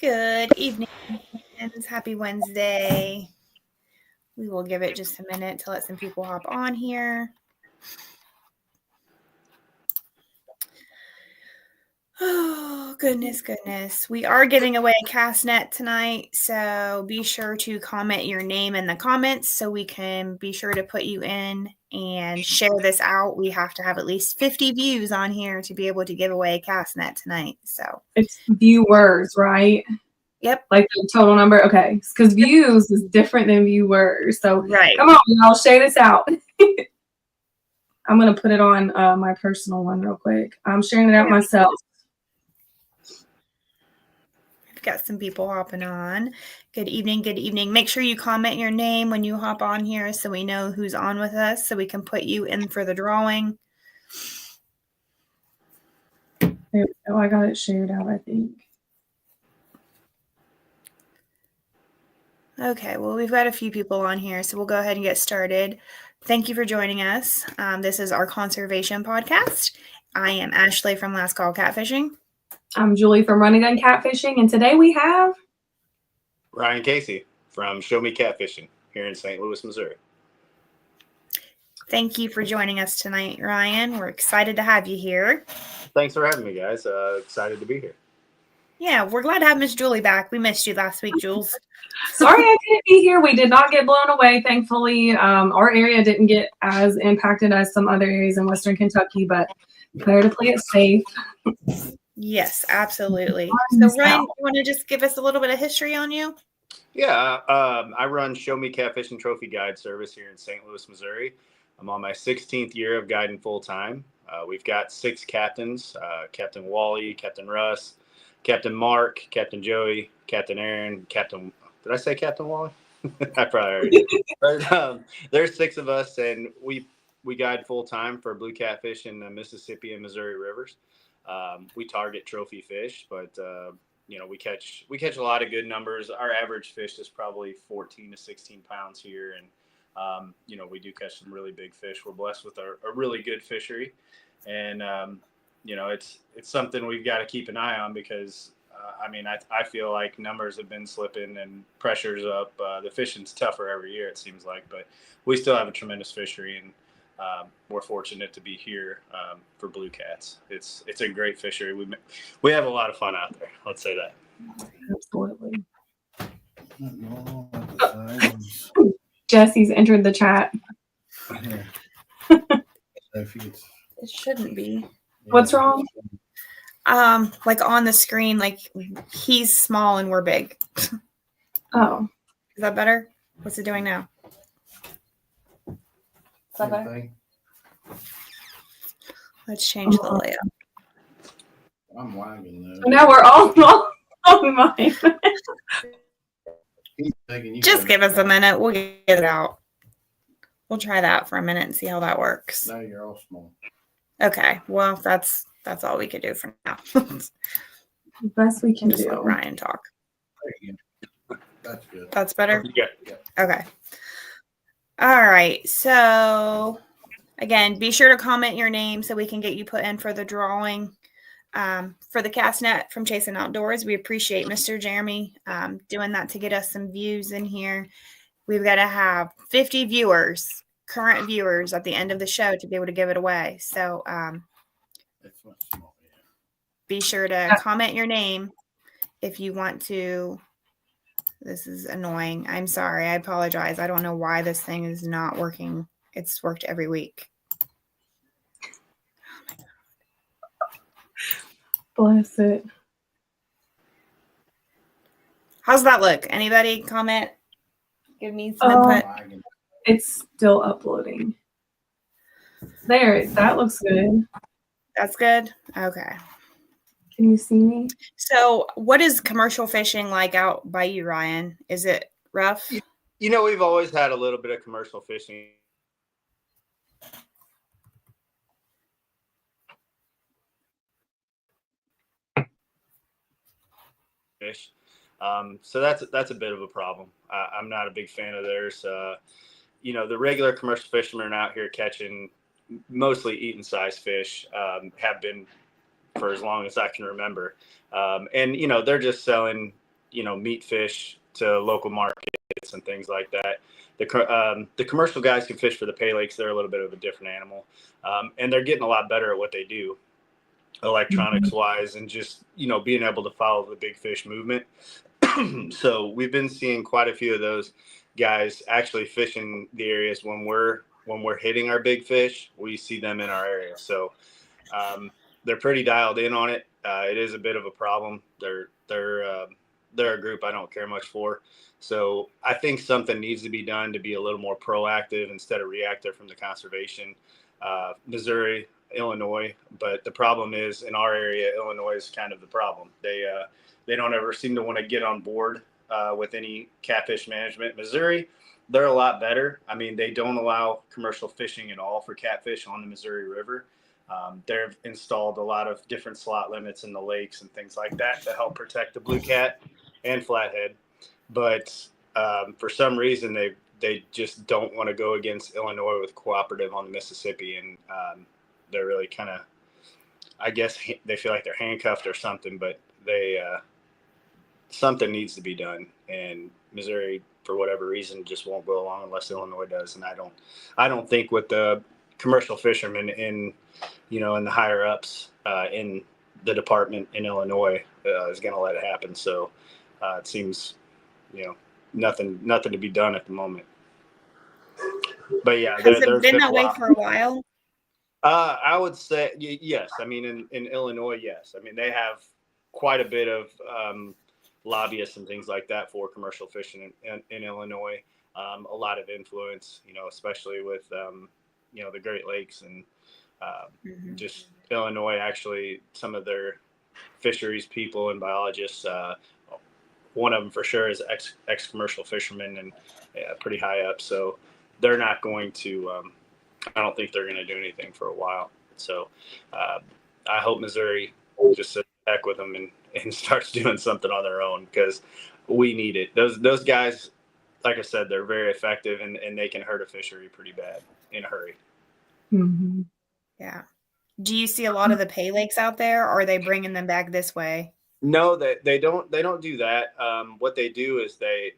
Good evening, friends. Happy Wednesday. We will give it just a minute to let some people hop on here. Oh, goodness. We are giving away a cast net tonight, so be sure to comment your name in the comments so we can be sure to put you in and share this out. We have to have at least 50 views on here to be able to give away a cast net tonight. So it's viewers, right? Yep. Like the total number. Okay. Because views is different than viewers. So right. Come on, y'all, share this out. I'm going to put it on my personal one real quick. I'm sharing it out myself. We've got some people hopping on. Good evening. Make sure you comment your name when you hop on here so we know who's on with us so we can put you in for the drawing. There we go. I got it shared out, I think. Okay, well, we've got a few people on here, so we'll go ahead and get started. Thank you for joining us. This is our conservation podcast. I am Ashley from Last Call Catfishing. I'm Julie from Run and Gun Catfishing, and today we have Ryan Casey from Show Me Catfishing here in St. Louis, Missouri. Thank you for joining us tonight, Ryan. We're excited to have you here. Thanks for having me, guys. Excited to be here. Yeah, we're glad to have Miss Julie back. We missed you last week, Jules. Sorry I couldn't be here. We did not get blown away, thankfully. Our area didn't get as impacted as some other areas in Western Kentucky, but better to play it safe. Yes, absolutely. So, Ryan, you want to just give us a little bit of history on you? Yeah, I run Show Me Catfishing Trophy Guide service here in St. Louis, Missouri. I'm on my 16th year of guiding full-time. We've got 6 captains, Captain Wally, Captain Russ, Captain Mark, Captain Joey, Captain Aaron, Captain... Did I say Captain Wally? I probably already did. But, there's 6 of us, and we guide full-time for blue catfish in the Mississippi and Missouri rivers. We target trophy fish, but we catch a lot of good numbers. Our average fish is probably 14 to 16 pounds here, and we do catch some really big fish. We're blessed with a really good fishery, and it's something we've got to keep an eye on because I feel like numbers have been slipping and pressure's up. The fishing's tougher every year, it seems like, but we still have a tremendous fishery, and we're fortunate to be here for blue cats. It's a great fishery. We have a lot of fun out there. Let's say that. Absolutely. Jesse's entered the chat. It shouldn't be. What's wrong? Like on the screen, like he's small and we're big. Oh. Is that better? What's it doing now? Is that better? Let's change the layout. I'm lagging though. Now we're all on mine. Just give us a minute. We'll get it out. We'll try that for a minute and see how that works. Now you're all small. Okay. Well, that's all we could do for now. The best we can just do. Let Ryan talk. That's good. That's better? Yeah. Okay. All right. So, again, be sure to comment your name so we can get you put in for the drawing for the cast net from Chasing Outdoors. We appreciate Mr. Jeremy doing that to get us some views in here. We've got to have 50 viewers, current viewers, at the end of the show to be able to give it away. So, be sure to comment your name if you want to. This is annoying. I'm sorry. I apologize. I don't know why this thing is not working. It's worked every week. Oh my God. Bless it. How's that look? Anybody comment? Give me some input. It's still uploading. There, that looks good. That's good? Okay. Can you see me? So what is commercial fishing like out by you, Ryan? Is it rough? We've always had a little bit of commercial fishing. Fish. So that's a bit of a problem. I'm not a big fan of theirs. The regular commercial fishermen out here catching mostly eating size fish, have been for as long as I can remember. They're just selling meat fish to local markets and things like that. The commercial guys can fish for the pay lakes. They're a little bit of a different animal, and they're getting a lot better at what they do, electronics wise, and just being able to follow the big fish movement. So we've been seeing quite a few of those guys actually fishing the areas when we're hitting our big fish. We see them in our area, so they're pretty dialed in on it. It is a bit of a problem. They're a group I don't care much for. So I think something needs to be done to be a little more proactive instead of reactive from the conservation. Missouri, Illinois, but the problem is in our area, Illinois is kind of the problem. They don't ever seem to want to get on board with any catfish management. Missouri, they're a lot better. I mean, they don't allow commercial fishing at all for catfish on the Missouri River. They've installed a lot of different slot limits in the lakes and things like that to help protect the blue cat and flathead. But for some reason, they just don't want to go against Illinois with cooperative on the Mississippi, and they're really kind of, I guess they feel like they're handcuffed or something. But something needs to be done, and Missouri, for whatever reason, just won't go along unless Illinois does. And I don't think with the commercial fishermen in the higher ups in the department in Illinois is going to let it happen. So it seems, nothing to be done at the moment. But yeah, has it been that way for a while? I would say yes. I mean, in Illinois, yes. I mean, they have quite a bit of lobbyists and things like that for commercial fishing in Illinois. A lot of influence, especially with the Great Lakes and just Illinois. Actually, some of their fisheries people and biologists. One of them for sure is ex commercial fisherman and pretty high up. So they're not going to. I don't think they're going to do anything for a while. So I hope Missouri just sits back with them and starts doing something on their own, because we need it. Those guys, like I said, they're very effective and they can hurt a fishery pretty bad in a hurry. Mm-hmm. Yeah. Do you see a lot of the pay lakes out there, or are they bringing them back this way? No, they don't do that. What they do is they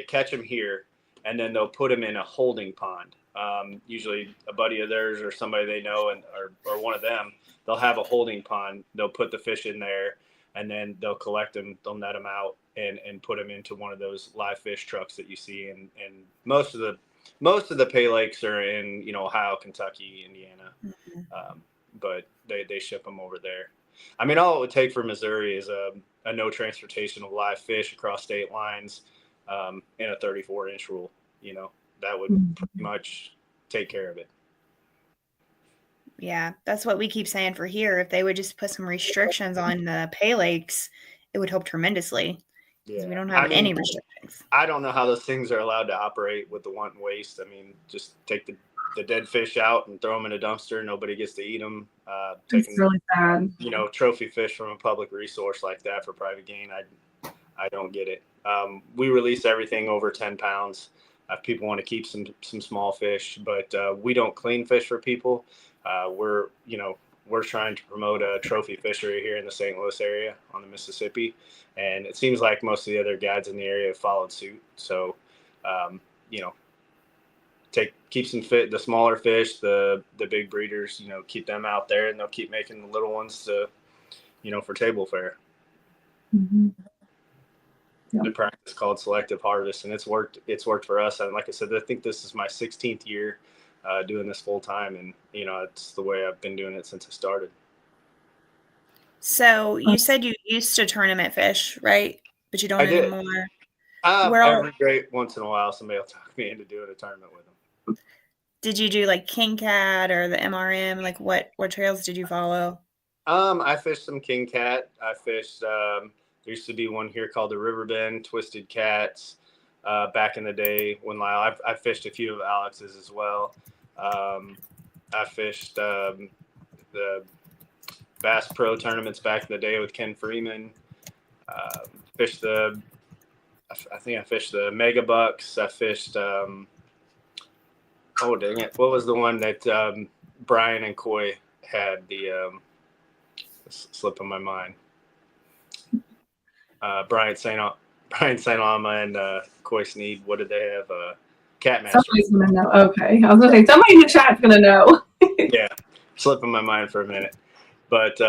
catch them here, and then they'll put them in a holding pond. Usually a buddy of theirs or somebody they know, or one of them, they'll have a holding pond. They'll put the fish in there, and then they'll collect them. They'll net them out and put them into one of those live fish trucks that you see. And most of the pay lakes are in Ohio, Kentucky, Indiana, but they ship them over there. I mean, all it would take for Missouri is a no transportation of live fish across state lines in a 34-inch rule. That would pretty much take care of it. Yeah, that's what we keep saying for here. If they would just put some restrictions on the pay lakes, it would help tremendously. Yeah. We don't have any restrictions. I don't know how those things are allowed to operate with the wanton waste. I mean, just take the dead fish out and throw them in a dumpster. Nobody gets to eat them. It's really sad. Trophy fish from a public resource like that for private gain. I don't get it. We release everything over 10 pounds. If people want to keep some small fish, but we don't clean fish for people. We're trying to promote a trophy fishery here in the St. Louis area on the Mississippi, and it seems like most of the other guides in the area have followed suit. So, keep the smaller fish, the big breeders, keep them out there, and they'll keep making the little ones to, for table fare. Mm-hmm. The practice called selective harvest, and it's worked for us. And like I said, I think this is my 16th year doing this full time, and it's the way I've been doing it since I started. So you said you used to tournament fish, right? But you don't anymore. Every great once in a while, somebody will talk me into doing a tournament with them. Did you do like King Cat or the MRM? Like what trails did you follow? I fished some King Cat. I fished. There used to be one here called the Riverbend Twisted Cats back in the day when Lyle. I fished a few of Alex's as well. I fished the Bass Pro tournaments back in the day with Ken Freeman. I think I fished the Mega Bucks. I fished. Oh dang it! What was the one that Brian and Coy had? The slip of my mind. Brian St. Alma and Coy Sneed. What did they have? Catmaster. Somebody's gonna know. Okay, I was gonna say somebody in the chat's gonna know. Yeah, slipping my mind for a minute. But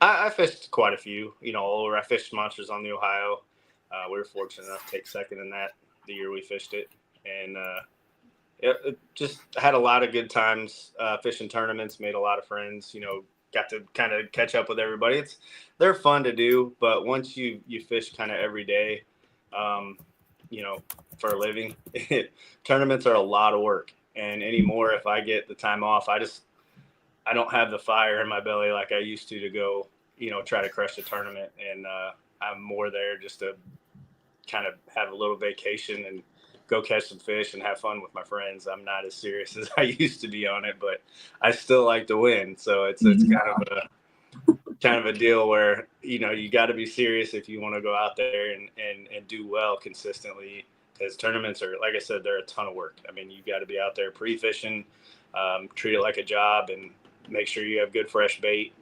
I fished quite a few. All over. I fished Monsters on the Ohio. We were fortunate enough to take second in that the year we fished it, and it just had a lot of good times fishing tournaments. Made a lot of friends. Got to kind of catch up with everybody. They're fun to do, but once you fish kind of every day, for a living, tournaments are a lot of work. And anymore, if I get the time off, I don't have the fire in my belly like I used to go, try to crush a tournament. And I'm more there just to kind of have a little vacation and go catch some fish and have fun with my friends. I'm not as serious as I used to be on it, but I still like to win. So it's kind of a deal where, you got to be serious if you want to go out there and do well consistently, because tournaments are, like I said, they're a ton of work. I mean, you got to be out there pre-fishing, treat it like a job, and make sure you have good fresh bait.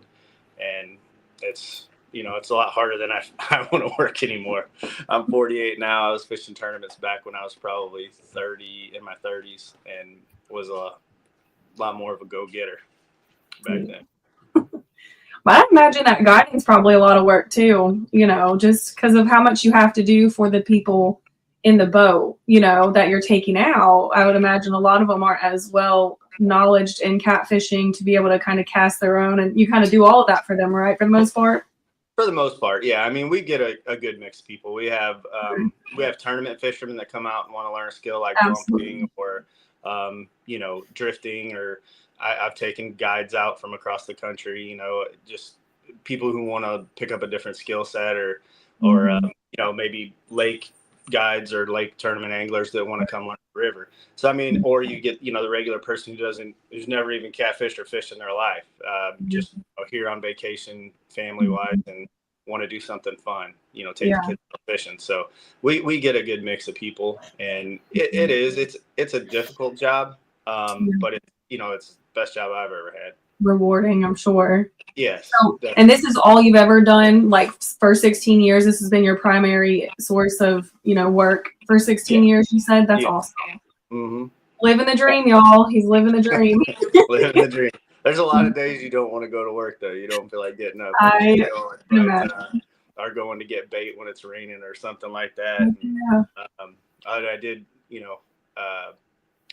And it's a lot harder than I want to work anymore. I'm 48 now. I was fishing tournaments back when I was probably 30, in my 30s, and was a lot more of a go-getter back then. But I imagine that guiding's probably a lot of work too, just because of how much you have to do for the people in the boat, that you're taking out. I would imagine a lot of them aren't as well knowledged in catfishing to be able to kind of cast their own, and you kind of do all of that for them, right? For the most part. For the most part, yeah. I mean, we get a good mix of people. We have tournament fishermen that come out and want to learn a skill like bumping or drifting, or I've taken guides out from across the country. Just people who want to pick up a different skill set, or maybe lake guides or lake tournament anglers that want to come learn the river. So I mean, or you get the regular person who's never even catfished or fished in their life, just here on vacation, family wise, and want to do something fun. Take the kids fishing. So we get a good mix of people, and it's a difficult job, but it's the best job I've ever had. Rewarding, I'm sure. Yes. So, and this is all you've ever done, like for 16 years. This has been your primary source of work for 16 years. You said that's awesome. Mm-hmm. Living the dream, y'all. He's living the dream. Living the dream. There's a lot of days you don't want to go to work though. You don't feel like getting up. Or going to get bait when it's raining or something like that. Yeah.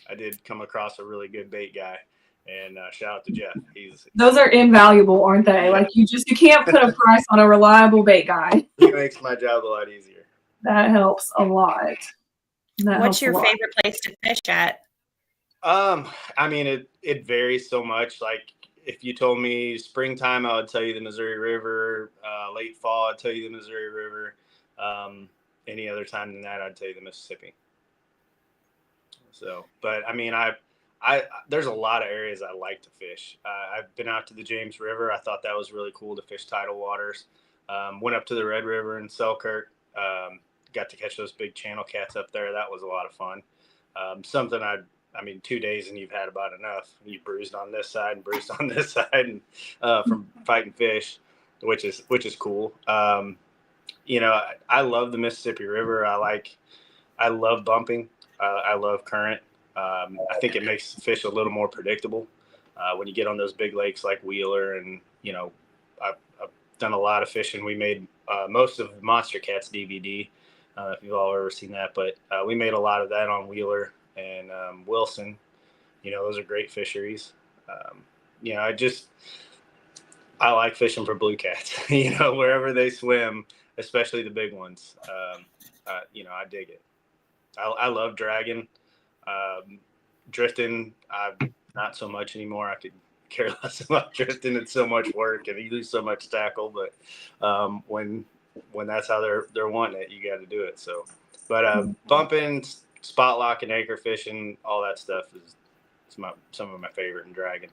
I did come across a really good bait guy. And shout out to Jeff. Those are invaluable, aren't they? Like you can't put a price on a reliable bait guy. He makes my job a lot easier. That helps a lot. What's your favorite place to fish at? I mean, it varies so much. Like if you told me springtime, I would tell you the Missouri River. Late fall, I'd tell you the Missouri River. Any other time than that, I'd tell you the Mississippi. So, but I mean, there's a lot of areas I like to fish. I've been out to the James River. I thought that was really cool to fish tidal waters. Went up to the Red River in Selkirk. Got to catch those big channel cats up there. That was a lot of fun. Something 2 days and you've had about enough. You bruised on this side and bruised on this side, and from fighting fish, which is cool. I love the Mississippi River. I love bumping. I love current. I think it makes fish a little more predictable when you get on those big lakes like Wheeler, and I've done a lot of fishing. We made most of Monster Cats DVD, if you've all ever seen that, but we made a lot of that on Wheeler and Wilson. Those are great fisheries. I like fishing for blue cats. Wherever they swim, especially the big ones. I dig it. I love dragging. Drifting, not so much anymore. I could care less about drifting. It's so much work and you lose so much tackle. But when that's how they're wanting it, you got to do it. So, but bumping, spot locking, anchor fishing, all that stuff is some of my favorite in dragging.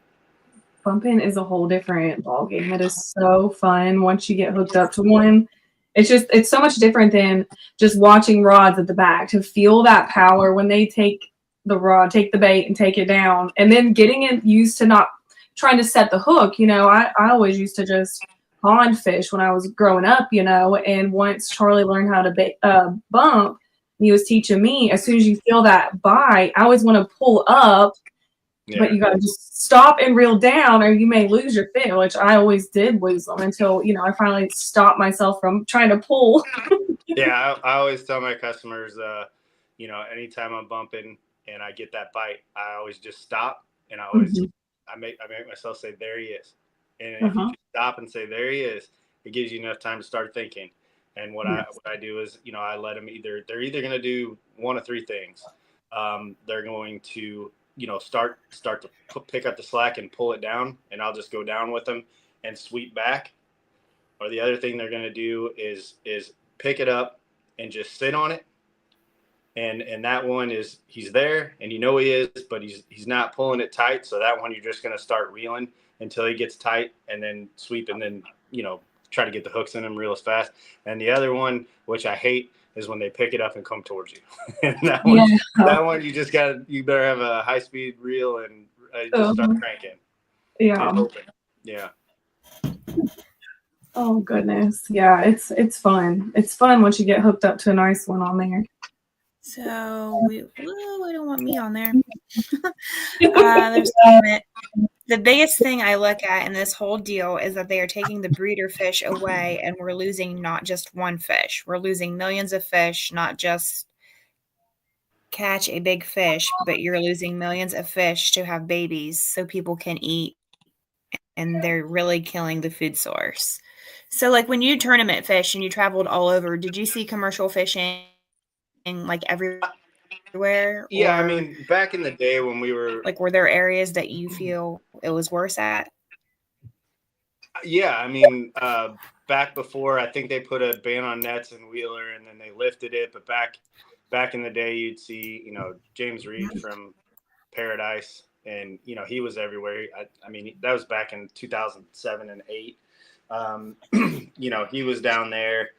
Bumping is a whole different ballgame. It is so fun once you get hooked up to one. It's so much different than just watching rods at the back. To feel that power when they take the rod, take the bait and take it down, and then getting it used to not trying to set the hook. I always used to just pond fish when I was growing up, you know, and once Charlie learned how to bump, he was teaching me, as soon as you feel that bite, I always want to pull up, but you got to just stop and reel down or you may lose your fish, which I always did lose them until, you know, I finally stopped myself from trying to pull. Yeah, I always tell my customers, you know, anytime I'm bumping and I get that bite, I always just stop and I make myself say, there he is. And if you just stop and say, there he is, it gives you enough time to start thinking. And what I do is, you know, I let them they're either going to do one of three things. They're going to, you know, start to pick up the slack and pull it down, and I'll just go down with them and sweep back. Or the other thing they're going to do is pick it up and just sit on it. And that one is, he's there and you know he is, but he's not pulling it tight. So that one, you're just going to start reeling until he gets tight and then sweep and then, you know, try to get the hooks in him real fast. And the other one, which I hate, is when they pick it up and come towards you. And that one, you better have a high speed reel and just start cranking. Yeah. Yeah. Oh goodness. Yeah, it's fun. It's fun once you get hooked up to a nice one on there. So we don't want me on there. There's a comment. The biggest thing I look at in this whole deal is that they are taking the breeder fish away and we're losing not just one fish. We're losing millions of fish, not just catch a big fish, but you're losing millions of fish to have babies so people can eat, and they're really killing the food source. So like when you tournament fish and you traveled all over, did you see commercial fishing like everywhere? Yeah, I mean, back in the day when we were like, were there areas that you feel it was worse at? Yeah, I mean, back before, I think they put a ban on nets in Wheeler and then they lifted it. But back in the day, you'd see, you know, James Reed from Paradise, and, you know, he was everywhere. I mean, that was back in 2007 and 8. You know, he was down there.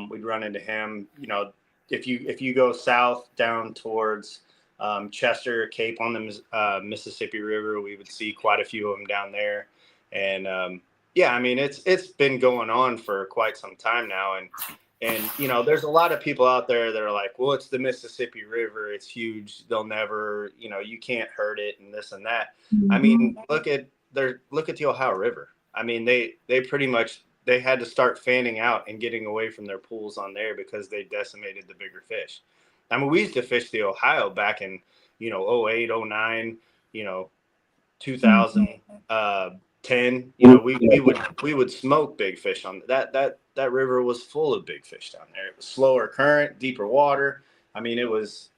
We'd run into him. You know, if you go south down towards Chester, Cape on the Mississippi River, we would see quite a few of them down there. And yeah, I mean, it's been going on for quite some time now. And, you know, there's a lot of people out there that are like, well, it's the Mississippi River. It's huge. They'll never, you know, you can't hurt it and this and that. I mean, look at the Ohio River. I mean, they pretty much, they had to start fanning out and getting away from their pools on there because they decimated the bigger fish. I mean, we used to fish the Ohio back in, you know, 08, 09, you know, 2010, you know, we would smoke big fish on that river. Was full of big fish down there. It was slower current, deeper water. I mean, it was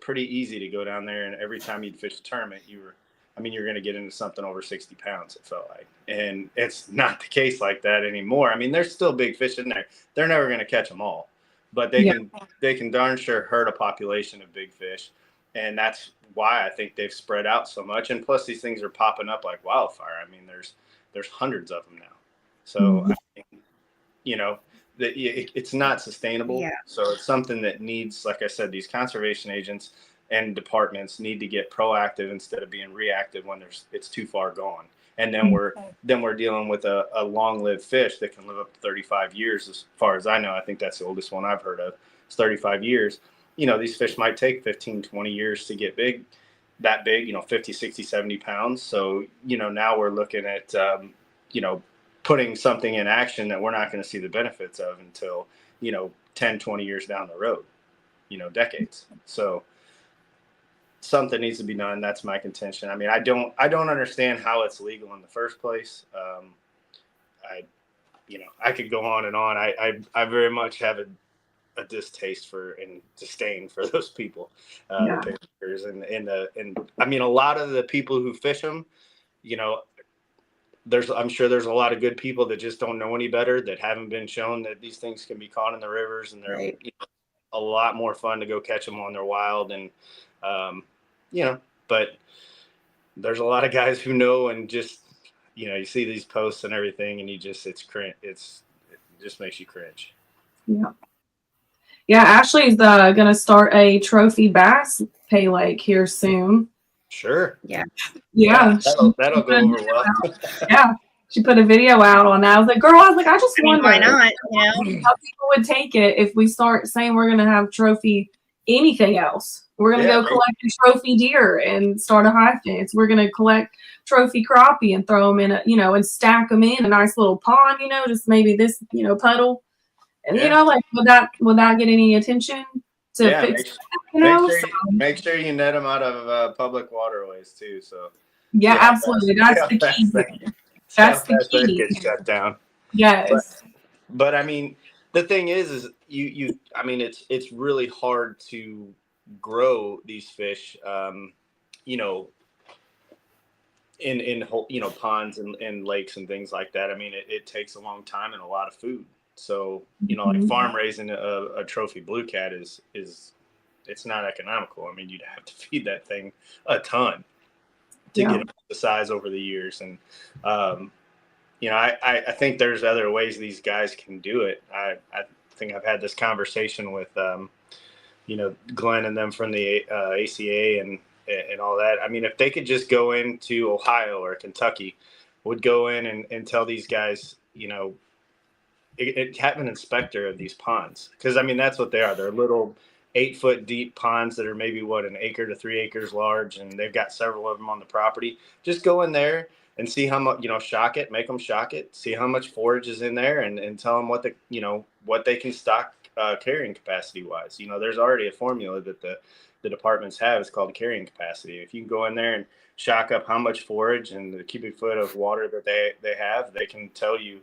pretty easy to go down there, and every time you'd fish a tournament, you're going to get into something over 60 pounds, it felt like. And it's not the case like that anymore. I mean, there's still big fish in there. They're never going to catch them all, but they can darn sure hurt a population of big fish. And that's why I think they've spread out so much. And plus, these things are popping up like wildfire. I mean, there's hundreds of them now. So, I think, you know, it's not sustainable. Yeah. So it's something that needs, like I said, these conservation agents and departments need to get proactive instead of being reactive when it's too far gone. And then we're dealing with a long-lived fish that can live up to 35 years, as far as I know. I think that's the oldest one I've heard of. It's 35 years. You know, these fish might take 15, 20 years to get that big, you know, 50, 60, 70 pounds. So, you know, now we're looking at, you know, putting something in action that we're not going to see the benefits of until, you know, 10, 20 years down the road, you know, decades. So something needs to be done. That's my contention. I mean, I don't understand how it's legal in the first place. I could go on and on. I very much have a distaste for and disdain for those people, the pictures and I mean, a lot of the people who fish them, you know, I'm sure there's a lot of good people that just don't know any better, that haven't been shown that these things can be caught in the rivers, and they're you know, a lot more fun to go catch them when they're wild. And you know, but there's a lot of guys who know, and just, you know, you see these posts and everything, and it just makes you cringe. Yeah, Ashley's gonna start a trophy bass pay lake here soon. Sure. Yeah. That'll go over well. Yeah. She put a video out on that. I was like, girl, I just I mean, wonder why not? You know, how people would take it if we start saying we're going to have trophy anything else. We're going to go collect a trophy deer and start a high fence. We're going to collect trophy crappie and throw them in and stack them in a nice little pond, just maybe this, puddle. And, like, would that get any attention to fix that, make sure you net them out of public waterways too. So yeah, absolutely. That's the key. That's the key. Gets shut down. Yes. But I mean, the thing is you. I mean, it's really hard to grow these fish. In ponds and lakes and things like that. I mean, it takes a long time and a lot of food. So like farm raising a trophy blue cat is it's not economical. I mean, you'd have to feed that thing a ton to get them the size over the years. And I think there's other ways these guys can do it. I think I've had this conversation with Glenn and them from the ACA and all that. I mean, if they could just go into Ohio or Kentucky, would go in and tell these guys, have an inspector of these ponds. Because, I mean, that's what they are. They're little 8-foot deep ponds that are maybe, an acre to 3 acres large, and they've got several of them on the property. Just go in there and see how much, shock it, make them shock it, see how much forage is in there, and tell them what they can stock carrying capacity wise. There's already a formula that the departments have. It's called carrying capacity. If you can go in there and shock up how much forage and the cubic foot of water that they have, they can tell you,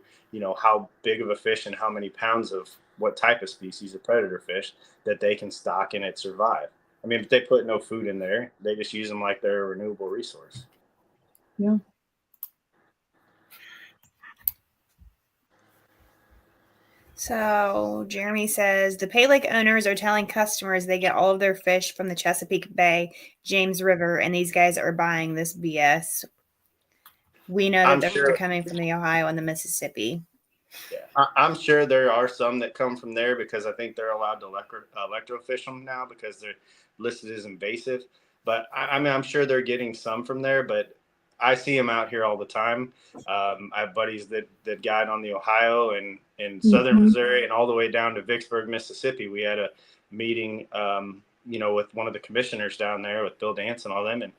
how big of a fish and how many pounds of what type of species of predator fish that they can stock and it survive. I mean, if they put no food in there, they just use them like they're a renewable resource. Yeah. So Jeremy says the Pay Lake owners are telling customers they get all of their fish from the Chesapeake Bay, James River, and these guys are buying this BS. We know that they're coming from the Ohio and the Mississippi. Yeah, I'm sure there are some that come from there because I think they're allowed to electrofish them now because they're listed as invasive. But I mean, I'm sure they're getting some from there, but I see them out here all the time. I have buddies that guide on the Ohio and in southern Missouri and all the way down to Vicksburg, Mississippi. We had a meeting, with one of the commissioners down there with Bill Dance and all them,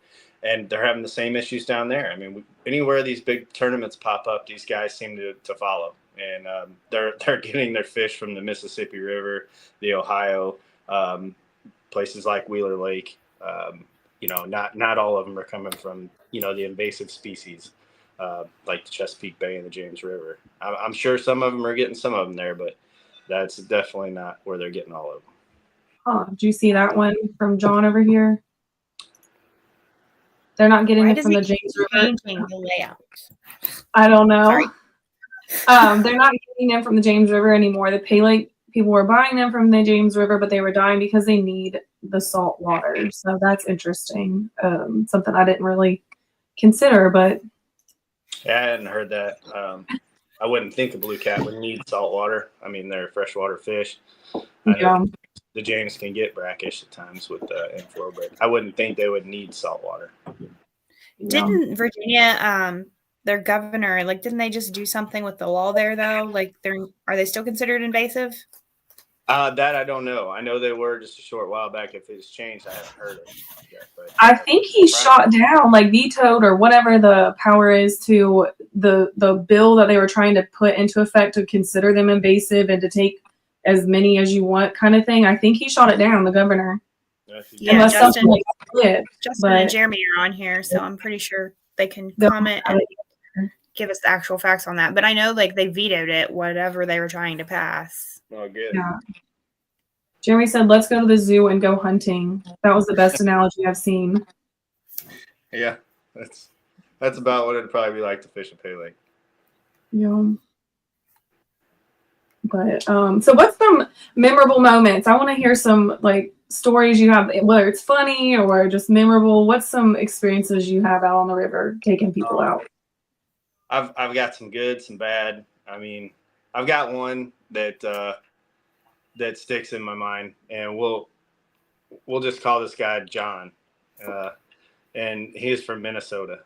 and they're having the same issues down there. I mean, anywhere these big tournaments pop up, these guys seem to follow. And they're getting their fish from the Mississippi River, the Ohio, places like Wheeler Lake. Not all of them are coming from the invasive species like the Chesapeake Bay and the James River. I'm sure some of them are getting some of them there, but that's definitely not where they're getting all of them. Oh, did you see that one from John over here? They're not getting it from the James River. Changing the layout. I don't know. Sorry. They're not getting them from the James River anymore. The Pay Lake people were buying them from the James River, but they were dying because they need the salt water. So that's interesting. Something I didn't really consider, but yeah, I hadn't heard that. I wouldn't think a blue cat would need salt water. I mean, they're freshwater fish. I know the James can get brackish at times with inflow, but I wouldn't think they would need salt water. Didn't Virginia, their governor, didn't they just do something with the law there though? Are they still considered invasive? That I don't know. I know they were just a short while back. If it's changed, I haven't heard it yet. But I think he shot down, vetoed or whatever the power is to the bill that they were trying to put into effect to consider them invasive and to take as many as you want kind of thing. I think he shot it down, the governor. Yeah, Justin and Jeremy are on here, so I'm pretty sure they can comment and give us the actual facts on that. But I know they vetoed it, whatever they were trying to pass. Oh, good. Yeah. Jeremy said, let's go to the zoo and go hunting. That was the best analogy I've seen. Yeah, that's about what it'd probably be like to fish a Pay Lake. Yeah. But so what's some memorable moments? I want to hear some stories you have, whether it's funny or just memorable. What's some experiences you have out on the river taking people out? I've got some good, some bad. I mean, I've got one that sticks in my mind, and we'll just call this guy John, and he is from Minnesota,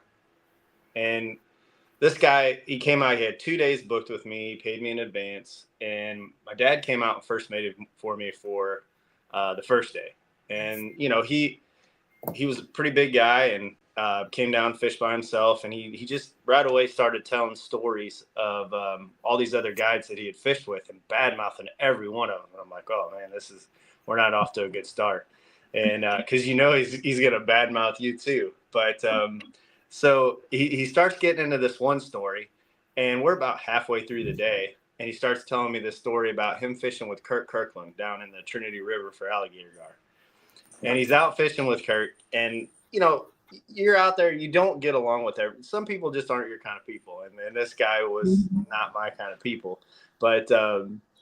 and this guy, he came out, he had 2 days booked with me, he paid me in advance. And my dad came out and first made it for me for the first day. And, you know, he was a pretty big guy and came down, fished by himself. And he just right away started telling stories of all these other guides that he had fished with and bad mouthing every one of them. And I'm like, oh man, we're not off to a good start. And because you know he's gonna badmouth you too. But so he starts getting into this one story, and we're about halfway through the day, and he starts telling me this story about him fishing with Kurt Kirkland down in the Trinity River for alligator gar. And he's out fishing with Kurt, and you know you're out there, you don't get along with everyone. Some people just aren't your kind of people, and this guy was not my kind of people. But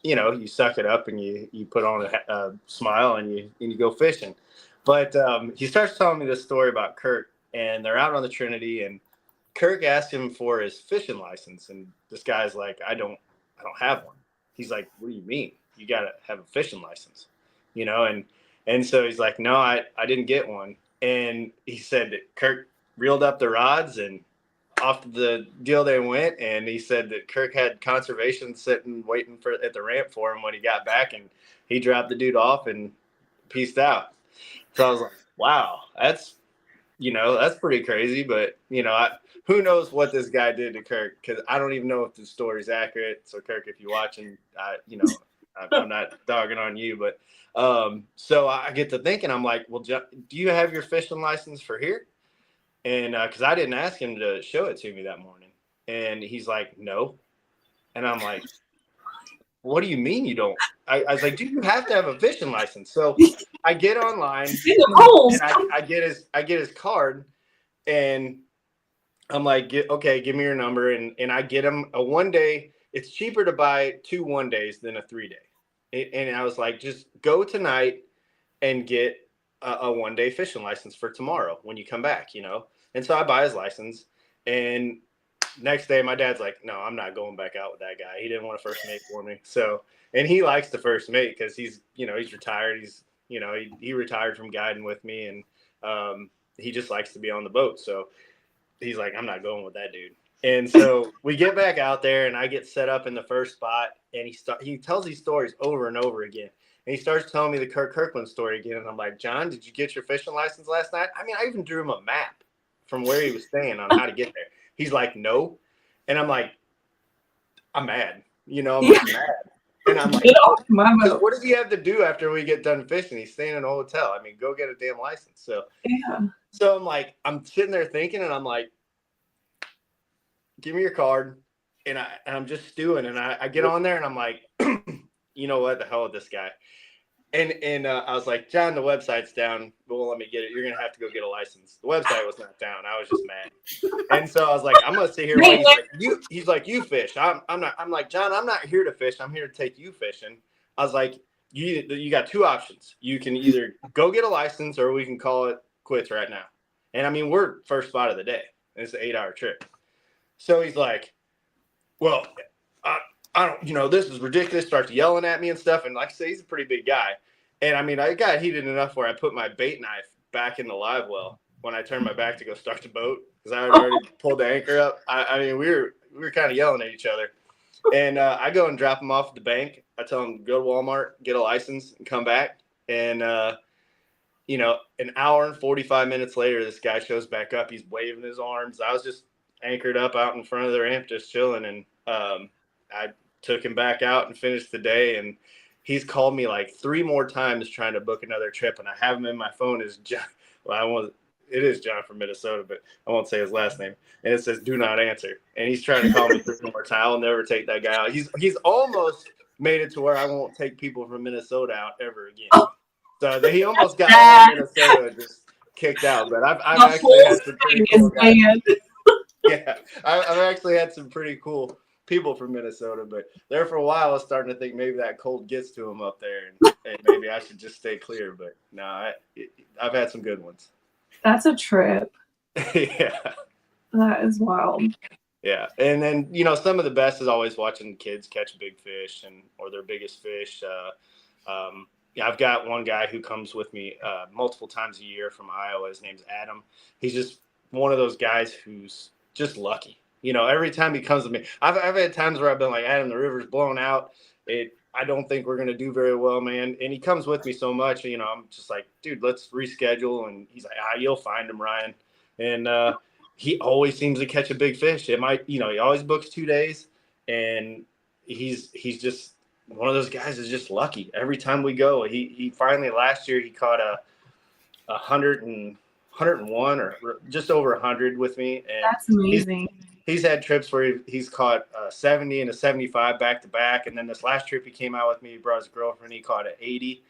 you know, you suck it up and you put on a smile and you go fishing. But he starts telling me this story about Kirk, and they're out on the Trinity, and Kirk asked him for his fishing license, and this guy's like, I don't have one. He's like, what do you mean? You got to have a fishing license, you know? And so he's like, no, I didn't get one. And he said that Kirk reeled up the rods and off the deal they went. And he said that Kirk had conservation sitting waiting at the ramp for him when he got back, and he dropped the dude off and peaced out. So I was like, wow, that's pretty crazy. But, you know, who knows what this guy did to Kirk, because I don't even know if the story's accurate. So, Kirk, if you're watching, I'm not dogging on you. But so I get to thinking, I'm like, well, do you have your fishing license for here? And because I didn't ask him to show it to me that morning. And he's like, no. And I'm like, what do you mean you don't? I was like, dude, you have to have a fishing license. So I get online and I get his card, and I'm like, okay, give me your number. And I get him a 1 day. It's cheaper to buy 2 1 days than a 3 day. And I was like, just go tonight and get a 1 day fishing license for tomorrow when you come back, you know? And so I buy his license, and next day my dad's like, no, I'm not going back out with that guy. He didn't want to first mate for me. So, and he likes to first mate because he's retired. He retired from guiding with me, and he just likes to be on the boat. So he's like, I'm not going with that dude. And so we get back out there, and I get set up in the first spot, and he tells these stories over and over again. And he starts telling me the Kirk Kirkland story again. And I'm like, John, did you get your fishing license last night? I mean, I even drew him a map from where he was staying on how to get there. He's like, no. And I'm like, I'm mad. I'm like, mad. And I'm like, get off my boat. What does he have to do after we get done fishing? He's staying in a hotel. I mean, go get a damn license. So, So I'm like, I'm sitting there thinking, and I'm like, give me your card. And I'm just stewing. And I get on there, and I'm like, you know what? The hell with this guy. And I was like, John, the website's down. But won't let me get it. You're gonna have to go get a license. The website was not down. I was just mad. And so I was like, I'm gonna sit here. He's like, you fish. I'm not. I'm like, John, I'm not here to fish. I'm here to take you fishing. I was like, you got 2 options. You can either go get a license, or we can call it quits right now. And I mean, we're first spot of the day. And it's an 8-hour trip. So he's like, well, I don't, this is ridiculous. Starts yelling at me and stuff. And like I say, he's a pretty big guy. And I mean, I got heated enough where I put my bait knife back in the live well when I turned my back to go start the boat, because I had already pulled the anchor up. I mean, we were kind of yelling at each other. And I go and drop him off at the bank. I tell him, go to Walmart, get a license, and come back. And, an hour and 45 minutes later, this guy shows back up. He's waving his arms. I was just anchored up out in front of the ramp, just chilling. And I took him back out and finished the day. And he's called me like 3 more times trying to book another trip. And I have him in my phone as John. Well, it is John from Minnesota, but I won't say his last name. And it says, do not answer. And he's trying to call me 3 more times. I'll never take that guy out. He's almost made it to where I won't take people from Minnesota out ever again. So he almost got all Minnesota just kicked out. But I've actually had some pretty cool guys. Yeah, I've actually had some pretty cool people from Minnesota, but there for a while I was starting to think maybe that cold gets to them up there, and maybe I should just stay clear. But no, I've had some good ones. That's a trip. Yeah, that is wild. Yeah, and then some of the best is always watching kids catch big fish or their biggest fish. I've got one guy who comes with me multiple times a year from Iowa. His name's Adam. He's just one of those guys who's just lucky. You know, every time he comes to me, I've had times where I've been like, Adam, the river's blown out. I don't think we're gonna do very well, man. And he comes with me so much, you know, I'm just like, dude, let's reschedule. And he's like, you'll find him, Ryan. And he always seems to catch a big fish. It might, you know, he always books 2 days, and he's just one of those guys is just lucky. Every time we go, he finally last year he caught a hundred and one or just over 100 with me, and That's amazing. he's had trips where he's caught 70 and a 75 back to back, and then this last trip he came out with me, he brought his girlfriend, he caught an 80.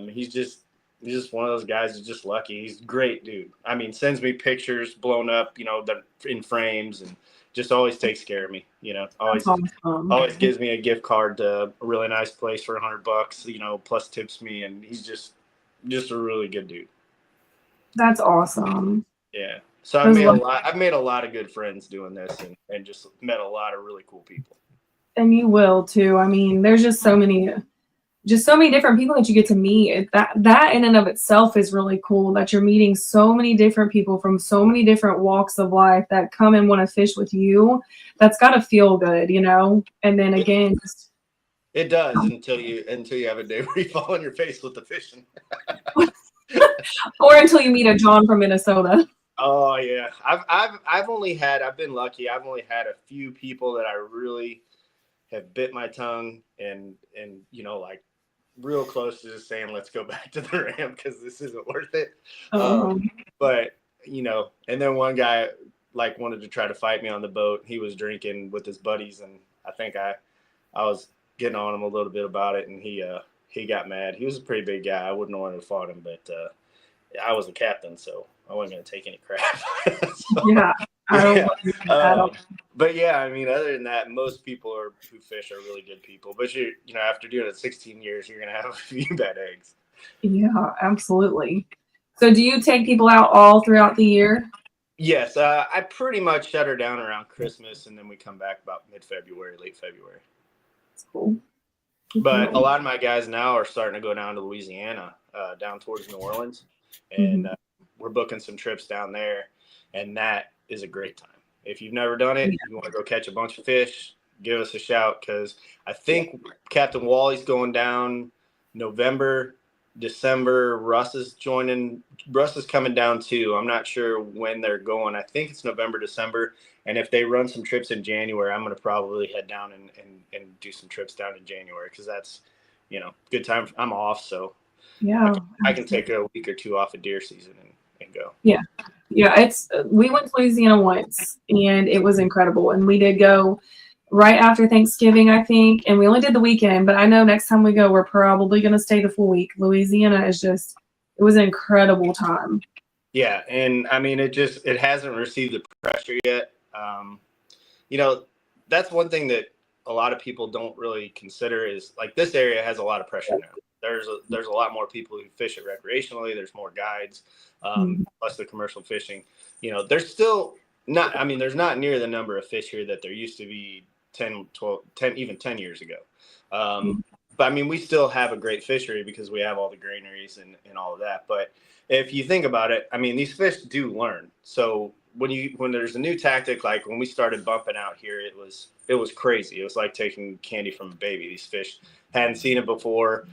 He's just one of those guys who's just lucky. He's a great dude. I mean, sends me pictures blown up, you know, that in frames, and just always takes care of me. You know, always gives me a gift card to a really nice place for $100, you know, plus tips me, and he's just a really good dude. That's awesome. Yeah. So I've made a lot of good friends doing this, and just met a lot of really cool people. And you will too. I mean, there's just so many different people that you get to meet. That in and of itself is really cool, that you're meeting so many different people from so many different walks of life that come and want to fish with you. That's got to feel good, you know? And then again, it does until you have a day where you fall on your face with the fishing. Or until you meet a John from Minnesota. Oh yeah. I've been lucky. I've only had a few people that I really have bit my tongue and you know, like real close to just saying, let's go back to the ramp because this isn't worth it. But you know, and then one guy like wanted to try to fight me on the boat. He was drinking with his buddies, and I think I was getting on him a little bit about it, and he got mad. He was a pretty big guy. I wouldn't have wanted to fight him, but I was the captain, so I wasn't going to take any crap. Yeah. But yeah, I mean, other than that, most people who fish are really good people. But you know, after doing it 16 years, you're going to have a few bad eggs. Yeah, absolutely. So do you take people out all throughout the year? Yes, I pretty much shut her down around Christmas, and then we come back about mid-February, late February. That's cool. But a lot of my guys now are starting to go down to Louisiana, down towards New Orleans, and we're booking some trips down there, and that is a great time. If you've never done it, you want to go catch a bunch of fish, give us a shout, because I think Captain Wally's going down November, December. Russ is coming down too. I'm not sure when they're going. I think it's November, December. And if they run some trips in January, I'm going to probably head down and do some trips down in January, because that's, you know, good time. I'm off, so yeah, I can take a week or two off of deer season and go. Yeah. Yeah, we went to Louisiana once, and it was incredible. And we did go right after Thanksgiving, I think, and we only did the weekend, but I know next time we go, we're probably going to stay the full week. Louisiana it was an incredible time. Yeah, and I mean, it hasn't received the pressure yet. You know, that's one thing that a lot of people don't really consider is, like, this area has a lot of pressure now. There's a lot more people who fish it recreationally. There's more guides, plus the commercial fishing. You know, there's still not, I mean, there's not near the number of fish here that there used to be 10, 12, 10, even 10 years ago. But I mean, we still have a great fishery because we have all the granaries and all of that. But if you think about it, I mean, these fish do learn. So when there's a new tactic, like when we started bumping out here, it was crazy. It was like taking candy from a baby. These fish hadn't seen it before,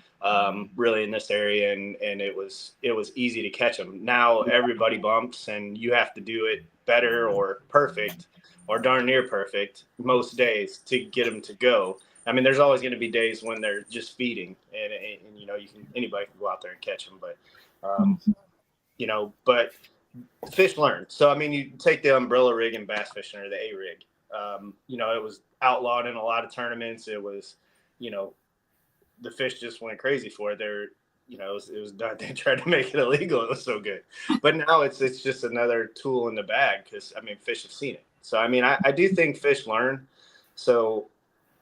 really, in this area, and it was easy to catch them. Now everybody bumps, and you have to do it better or perfect or darn near perfect most days to get them to go. I mean, there's always going to be days when they're just feeding, and you know, anybody can go out there and catch them, but you know, but fish learn. So I mean, you take the umbrella rig and bass fishing, or the A rig. You know, it was outlawed in a lot of tournaments. It was, you know, the fish just went crazy for it. You know, it was done. They tried to make it illegal. It was so good, but now it's just another tool in the bag, because I mean, fish have seen it. So I mean, I do think fish learn. So,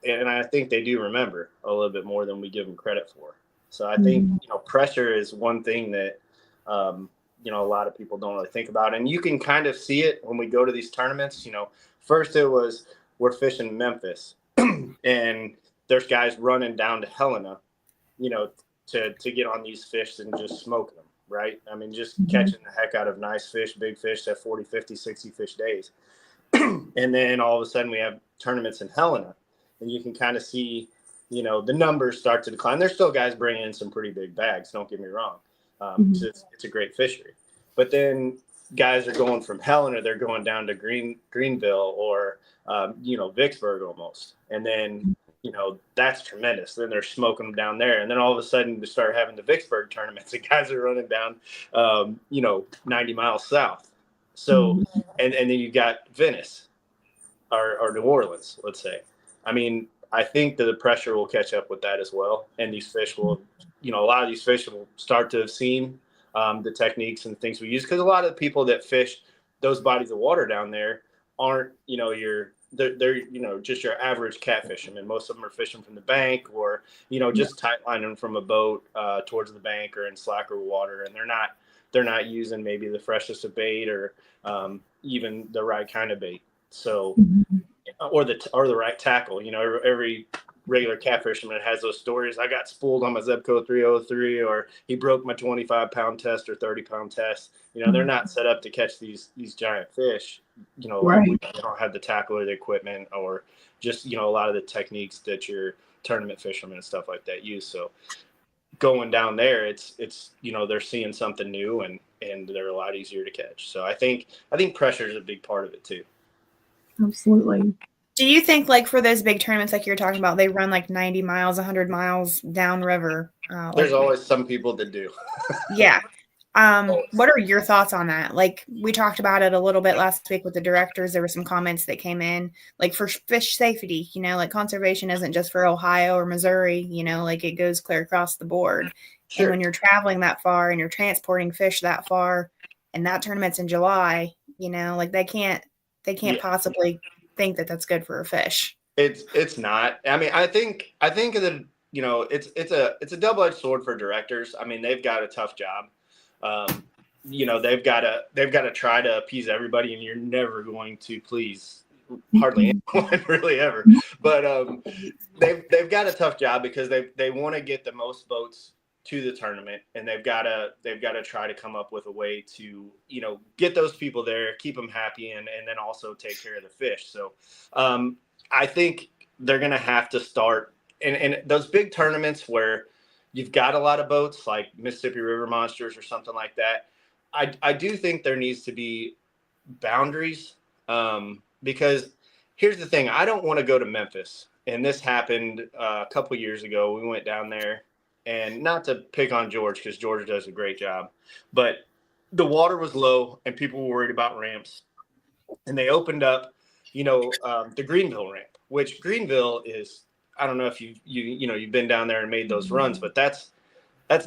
and I think they do remember a little bit more than we give them credit for. So I think, you know, pressure is one thing that, you know, a lot of people don't really think about. And you can kind of see it when we go to these tournaments. You know, first we're fishing Memphis and there's guys running down to Helena, you know, to get on these fish and just smoke them, right? I mean, just catching the heck out of nice fish, big fish, that 40, 50, 60 fish days. And then all of a sudden we have tournaments in Helena, and you can kind of see, the numbers start to decline. There's still guys bringing in some pretty big bags. Don't get me wrong. Mhm. It's a great fishery, but then guys are going from Helena, they're going down to Greenville or, Vicksburg almost. And then, that's tremendous. Then they're smoking them down there. And then all of a sudden we start having the Vicksburg tournaments and guys are running down, 90 miles south. So, Mhm. and then you got Venice or New Orleans, let's say. I mean, I think that the pressure will catch up with that as well. And these fish will, a lot of these fish will start to have seen the techniques and the things we use. Because a lot of the people that fish those bodies of water down there aren't, they're just your average cat fishermen. Most of them are fishing from the bank or, just tight lining from a boat towards the bank or in slacker water. And they're not using maybe the freshest of bait or even the right kind of bait. So, Mhm. or the right tackle. Every regular cat fisherman has those stories. I got spooled on my Zebco 303, or he broke my 25-pound test or 30-pound test. They're not set up to catch these giant fish. Like we Right. don't have the tackle or the equipment, or just a lot of the techniques that your tournament fishermen and stuff like that use. So going down there, it's they're seeing something new and they're a lot easier to catch. So I think pressure is a big part of it too. Absolutely. Do you think, like, for those big tournaments like you're talking about, they run like 90 miles, 100 miles downriver? There's always some people that do. Yeah. What are your thoughts on that? Like, we talked about it a little bit last week with the directors. There were some comments that came in, like, for fish safety, like conservation isn't just for Ohio or Missouri, like it goes clear across the board. Sure. And when you're traveling that far and you're transporting fish that far, and that tournament's in July, like they can't Yeah. possibly think that that's good for a fish. It's not. I mean, I think that it's a double-edged sword for directors. I mean, they've got a tough job. They've got to try to appease everybody, and you're never going to please hardly anyone really ever. But they've got a tough job because they want to get the most boats to the tournament, and they've got to try to come up with a way to get those people there, keep them happy, and then also take care of the fish. So I think they're going to have to start and those big tournaments where you've got a lot of boats like Mississippi River Monsters or something like that. I do think there needs to be boundaries because here's the thing. I don't want to go to Memphis. And this happened a couple years ago. We went down there, and not to pick on George because George does a great job, but the water was low and people were worried about ramps. And they opened up, the Greenville ramp, which Greenville is, I don't know if you've been down there and made those runs, but that's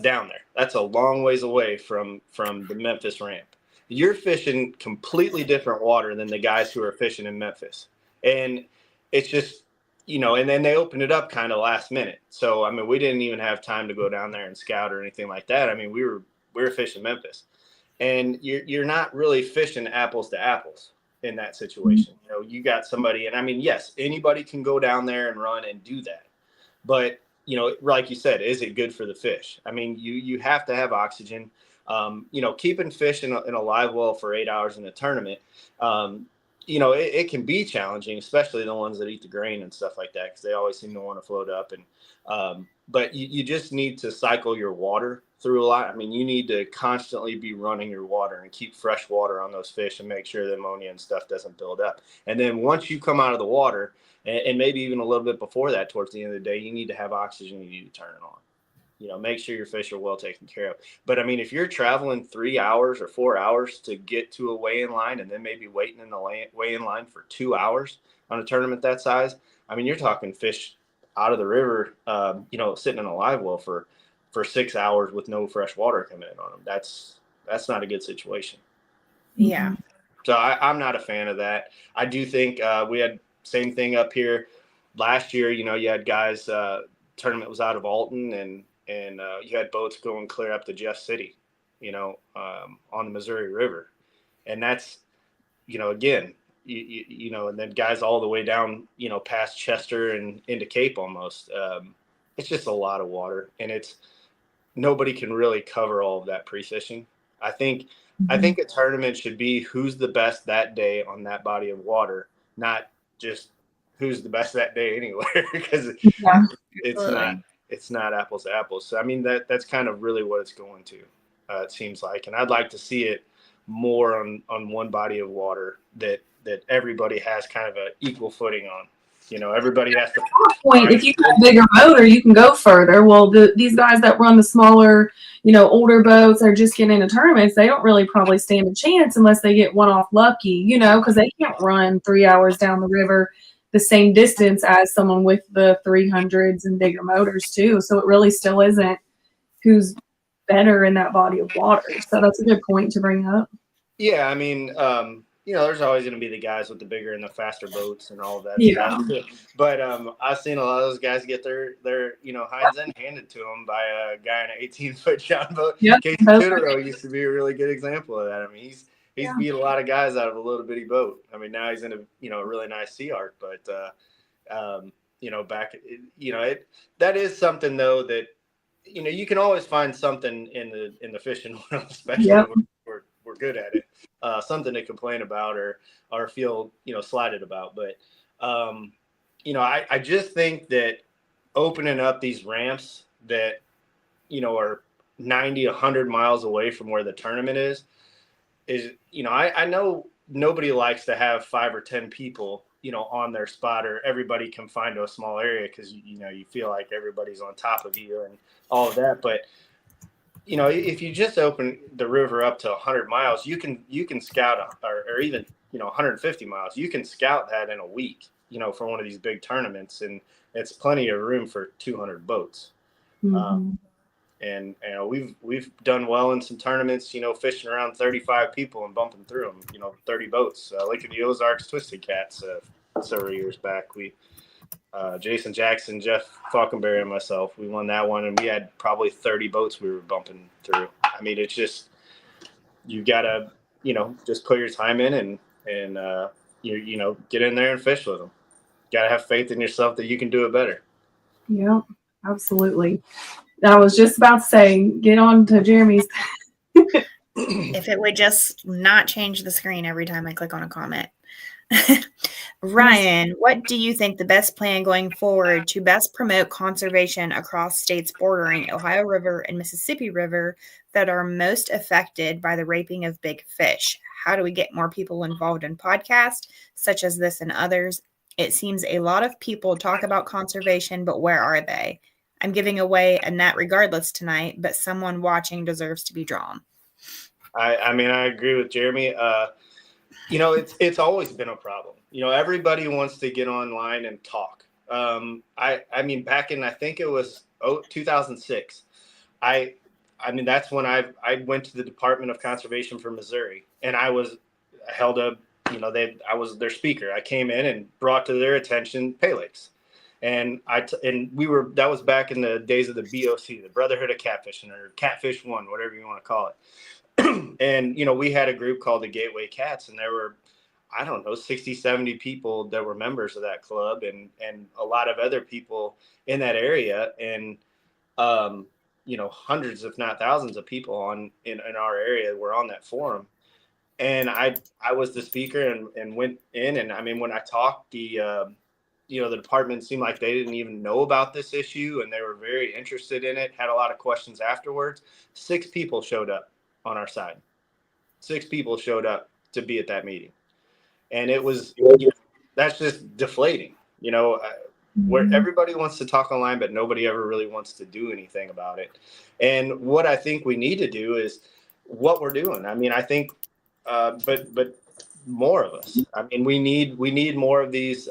down there. That's a long ways away from the Memphis ramp. You're fishing completely different water than the guys who are fishing in Memphis. And it's just, and then they opened it up kind of last minute. So, I mean, we didn't even have time to go down there and scout or anything like that. I mean, we were fishing Memphis, and you're not really fishing apples to apples in that situation. You got somebody, and I mean, yes, anybody can go down there and run and do that. But, like you said, is it good for the fish? I mean, you have to have oxygen. Keeping fish in a live well for 8 hours in a tournament, it can be challenging, especially the ones that eat the grain and stuff like that, because they always seem to want to float up. And but you just need to cycle your water through a lot. I mean, you need to constantly be running your water and keep fresh water on those fish and make sure the ammonia and stuff doesn't build up. And then once you come out of the water, and maybe even a little bit before that, towards the end of the day, you need to have oxygen. You need to turn it on. Make sure your fish are well taken care of. But I mean, if you're traveling 3 hours or 4 hours to get to a weigh-in line and then maybe waiting in the weigh-in line for 2 hours on a tournament that size, I mean, you're talking fish out of the river, sitting in a live well for 6 hours with no fresh water coming in on them. That's not a good situation. Yeah. So I'm not a fan of that. I do think we had same thing up here last year. You had guys, tournament was out of Alton, and you had boats going clear up to Jeff City, on the Missouri River. And that's, again, and then guys all the way down, past Chester and into Cape almost. It's just a lot of water, and nobody can really cover all of that pre-fishing. I think I think a tournament should be who's the best that day on that body of water, not just who's the best that day anywhere, because Yeah. it's not apples to apples. So I mean that's kind of really what it's going to. It seems like, and I'd like to see it more on one body of water that everybody has kind of an equal footing on. Everybody has to. Point, if you got a bigger motor, you can go further. Well, these guys that run the smaller, older boats are just getting into tournaments. They don't really probably stand a chance unless they get one off lucky, because they can't run 3 hours down the river the same distance as someone with the 300s and bigger motors too. So it really still isn't who's better in that body of water. So that's a good point to bring up. Yeah, I mean, there's always going to be the guys with the bigger and the faster boats and all of that Yeah. stuff. But I've seen a lot of those guys get their hinds end handed to them by a guy in an 18-foot John boat. Yep. Casey Tudorow used to be a really good example of that. I mean, he's Yeah. beat a lot of guys out of a little bitty boat. I mean, now he's in a really nice sea arc, but that is something though that you can always find something in the fishing world, especially Yep. when we're good at it. Something to complain about or feel slighted about. But I just think that opening up these ramps that are 90, 100 miles away from where the tournament is I know nobody likes to have 5 or 10 people on their spot, or everybody confined to a small area because you feel like everybody's on top of you and all of that. But if you just open the river up to 100 miles, you can scout, or even 150 miles, you can scout that in a week for one of these big tournaments, and it's plenty of room for 200 boats. Mm-hmm. And we've done well in some tournaments, fishing around 35 people and bumping through them, 30 boats. Like at the Ozarks Twisted Cats several years back, we Jason Jackson, Jeff Falkenberry, and myself, we won that one, and we had probably 30 boats we were bumping through. I mean, it's just you gotta just put your time in and get in there and fish with them. Gotta have faith in yourself that you can do it better. Yeah, absolutely. I was just about to say, get on to Jeremy's. If it would just not change the screen every time I click on a comment. Ryan, what do you think the best plan going forward to best promote conservation across states bordering Ohio River and Mississippi River that are most affected by the raping of big fish? How do we get more people involved in podcasts such as this and others? It seems a lot of people talk about conservation, but where are they? I'm giving away a net regardless tonight, but someone watching deserves to be drawn. I mean, I agree with Jeremy. It's always been a problem. Everybody wants to get online and talk. I mean, back in, I think it was 2006. I mean, that's when I went to the Department of Conservation for Missouri, and I was held up. I was their speaker. I came in and brought to their attention pay lakes. And that was back in the days of the BOC, the Brotherhood of Catfishing, or Catfish One, whatever you want to call it. And, we had a group called the Gateway Cats, and there were, I don't know, 60, 70 people that were members of that club, and a lot of other people in that area. And, hundreds, if not thousands of people in our area were on that forum. And I was the speaker and went in. And I mean, when I talked, the department seemed like they didn't even know about this issue, and they were very interested in it, had a lot of questions afterwards. 6 people showed up on our side. 6 people showed up to be at that meeting. And it was, that's just deflating, where everybody wants to talk online, but nobody ever really wants to do anything about it. And what I think we need to do is what we're doing. I mean, I think, but more of us. I mean, we need more of these,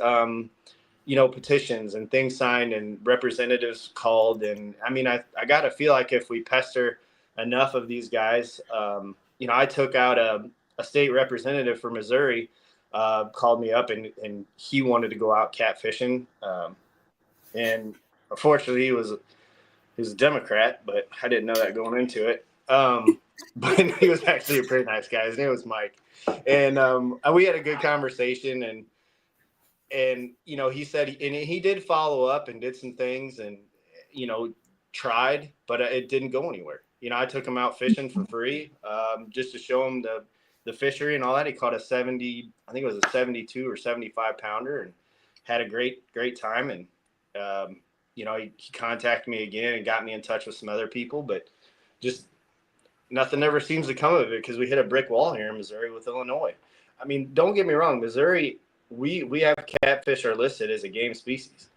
petitions and things signed and representatives called. And I mean, I got to feel like if we pester enough of these guys, I took out a state representative for Missouri, called me up and he wanted to go out catfishing. And unfortunately he was a Democrat, but I didn't know that going into it. But he was actually a pretty nice guy. His name was Mike. And we had a good conversation, and he said, and he did follow up and did some things and, tried, but it didn't go anywhere. I took him out fishing for free, just to show him the fishery and all that. He caught a 70, I think it was a 72 or 75 pounder, and had a great time. And he contacted me again and got me in touch with some other people, but just nothing ever seems to come of it because we hit a brick wall here in Missouri with Illinois. I mean, don't get me wrong, Missouri, we have catfish are listed as a game species.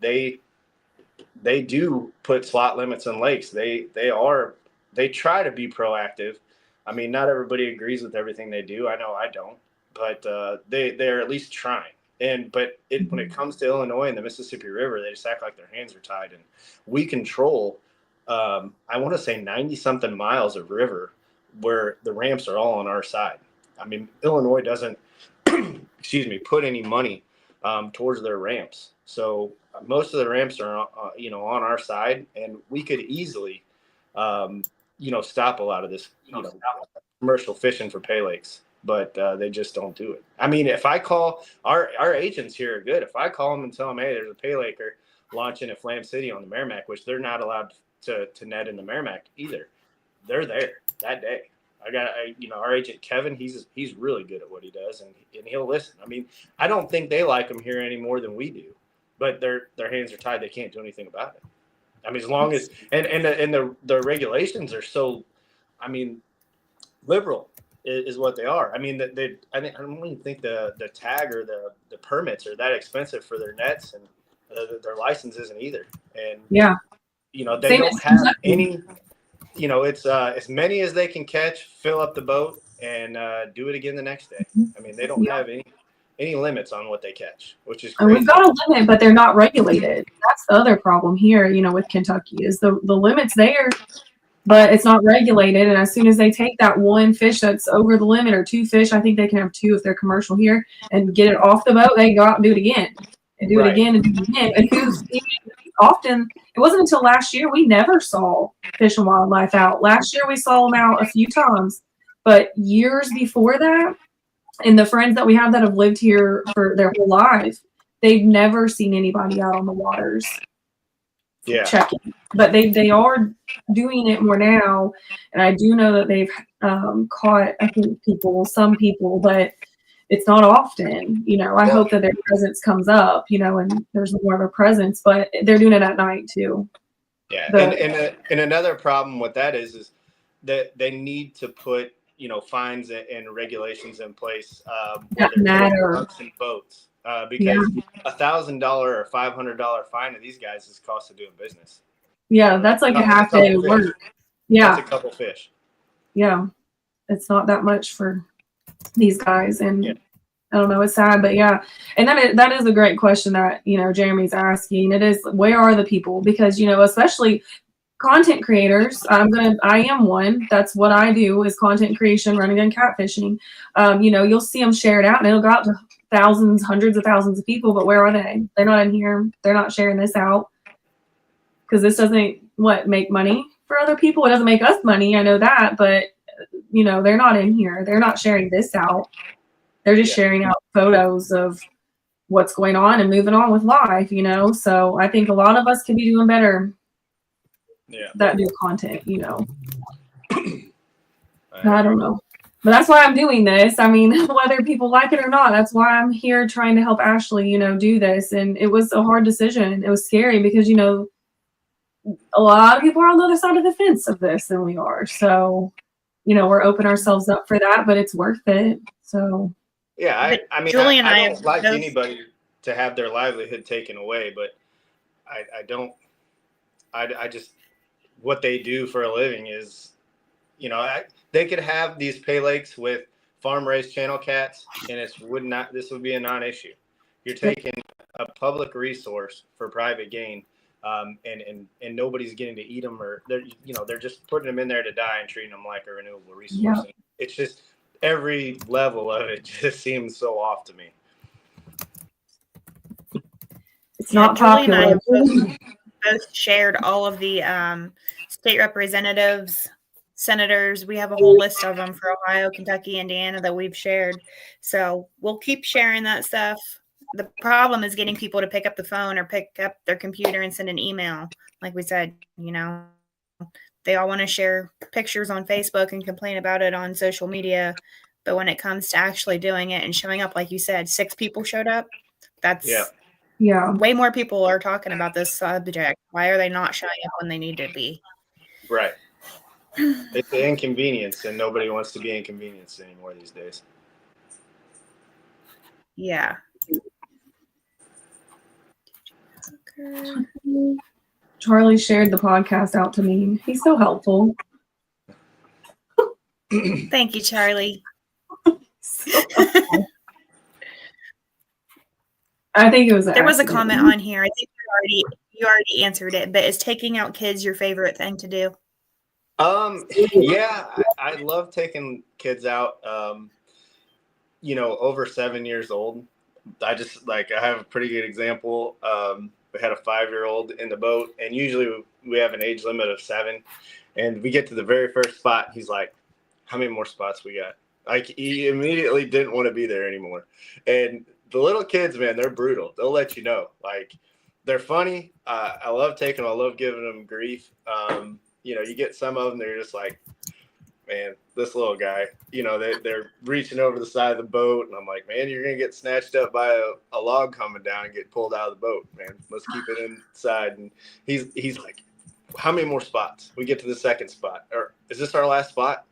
They do put slot limits on lakes. They try to be proactive. I mean, not everybody agrees with everything they do. I know I don't, but they're at least trying. But when it comes to Illinois and the Mississippi River, they just act like their hands are tied. And we control, I want to say 90 something miles of river where the ramps are all on our side. I mean, Illinois doesn't, put any money towards their ramps. So most of the ramps are, on our side, and we could easily, stop a lot of this, commercial fishing for pay lakes, but they just don't do it. I mean, if I call our agents here are good. If I call them and tell them, hey, there's a pay laker launching at Flam City on the Merrimack, which they're not allowed to net in the Merrimack either, they're there that day. Our agent Kevin, he's really good at what he does, and he'll listen. I mean, I don't think they like him here any more than we do, but their hands are tied. They can't do anything about it. I mean, as long as the regulations are so, I mean, liberal is what they are. I mean, I don't even think the tag or the permits are that expensive for their nets, and their license isn't either. And they Same don't have any. It's as many as they can catch, fill up the boat, and do it again the next day. I mean, they don't have any limits on what they catch, which is crazy. And we've got a limit, but they're not regulated. That's the other problem here, with Kentucky is the limit's there, but it's not regulated. And as soon as they take that one fish that's over the limit, or two fish, I think they can have two if they're commercial here, and get it off the boat, they go out and do it again and do it again and do it again. And often, it wasn't until last year we never saw Fish and Wildlife out. Last year we saw them out a few times, but years before that, and the friends that we have that have lived here for their whole life, they've never seen anybody out on the waters checking. But they are doing it more now, and I do know that they've caught, I think, some people, but it's not often. I hope that their presence comes up, and there's more of a presence, but they're doing it at night too. Yeah, and another problem with that is that they need to put fines and regulations in place that matter and boats because $1,000 or $500 fine to these guys is cost of doing business. Yeah, that's like a half day of work. Yeah, that's a couple fish. Yeah, it's not that much for these guys, and I don't know, it's sad, but yeah. And that is a great question that Jeremy's asking. It is, where are the people? Because especially content creators, I am one. That's what I do, is content creation, running and catfishing. You'll see them shared out, and it'll go out to thousands, hundreds of thousands of people. But where are they? They're not in here. They're not sharing this out because this doesn't make money for other people. It doesn't make us money. I know that, but they're not in here. They're not sharing this out. They're just sharing out photos of what's going on and moving on with life. So I think a lot of us could be doing better. That do content. I don't know. But that's why I'm doing this. I mean, whether people like it or not, that's why I'm here trying to help Ashley, do this. And it was a hard decision. It was scary because, a lot of people are on the other side of the fence of this than we are. So, we're opening ourselves up for that, but it's worth it. So. Yeah, I mean, Julie and I don't like anybody to have their livelihood taken away, but I just, what they do for a living is, they could have these pay lakes with farm raised channel cats, and this would be a non-issue. You're taking a public resource for private gain, and nobody's getting to eat them, or they're just putting them in there to die and treating them like a renewable resource. Yeah. It's just, every level of it just seems so off to me. It's not popular. Both shared all of the state representatives, senators. We have a whole list of them for Ohio, Kentucky, Indiana that we've shared. So we'll keep sharing that stuff. The problem is getting people to pick up the phone or pick up their computer and send an email. Like we said, They all want to share pictures on Facebook and complain about it on social media. But when it comes to actually doing it and showing up, like you said, 6 people showed up. That's way more people are talking about this subject. Why are they not showing up when they need to be? Right. It's an inconvenience, and nobody wants to be inconvenienced anymore these days. Yeah. Okay. Charlie shared the podcast out to me. He's so helpful. Thank you, Charlie. I think it was. There was a comment on here. I think you already answered it. But is taking out kids your favorite thing to do? Yeah, I love taking kids out. Over 7 years old. I have a pretty good example. We had a 5-year-old in the boat, and usually we have an age limit of 7. And we get to the very first spot. He's like, "How many more spots we got?" Like, he immediately didn't want to be there anymore. And the little kids, man, they're brutal. They'll let you know. Like, they're funny. I love taking them. I love giving them grief. You get some of them, they're just like, man, this little guy, they're reaching over the side of the boat. And I'm like, man, you're going to get snatched up by a log coming down and get pulled out of the boat, man. Let's keep it inside. And he's like, how many more spots? We get to the second spot. Or is this our last spot?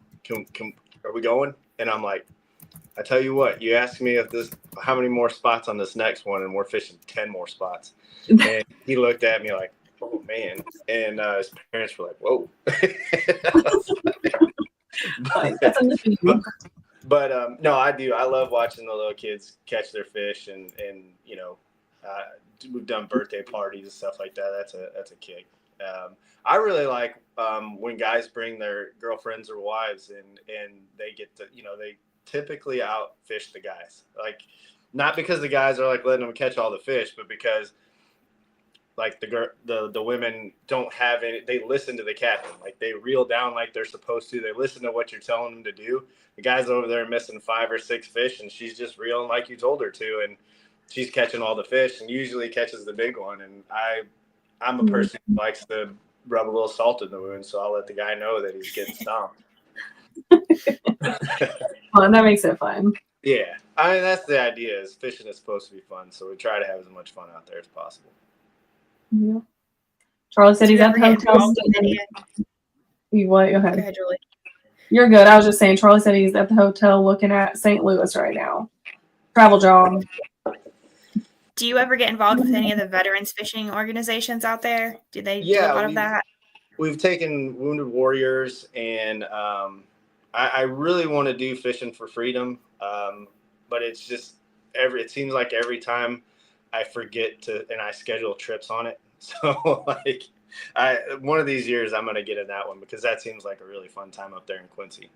Are we going? And I'm like, I tell you what, you asked me how many more spots on this next one, and we're fishing 10 more spots. And he looked at me like, oh, man. And his parents were like, whoa. But no, I do. I love watching the little kids catch their fish, and we've done birthday parties and stuff like that. That's a kick. I really like when guys bring their girlfriends or wives, and they get to, they typically outfish the guys. Like, not because the guys are like letting them catch all the fish, but because like the women don't have any, they listen to the captain. Like, they reel down like they're supposed to. They listen to what you're telling them to do. The guy's over there missing 5 or 6 fish, and she's just reeling like you told her to, and she's catching all the fish and usually catches the big one. And I'm a person who likes to rub a little salt in the wound, so I'll let the guy know that he's getting stomped. Well, that makes it fun. Yeah, I mean, that's the idea. Is fishing is supposed to be fun, so we try to have as much fun out there as possible. Yeah. Charlie said he's at the hotel. You what? Go ahead. Go ahead, Julie. You're good. I was just saying, Charlie said he's at the hotel looking at St. Louis right now. Travel job. Do you ever get involved with any of the veterans fishing organizations out there? Do they do a lot of that? We've taken Wounded Warriors, and I really want to do Fishing for Freedom, but it's just it seems like every time I forget to, and I schedule trips on it. So like, one of these years I'm going to get in that one, because that seems like a really fun time up there in Quincy.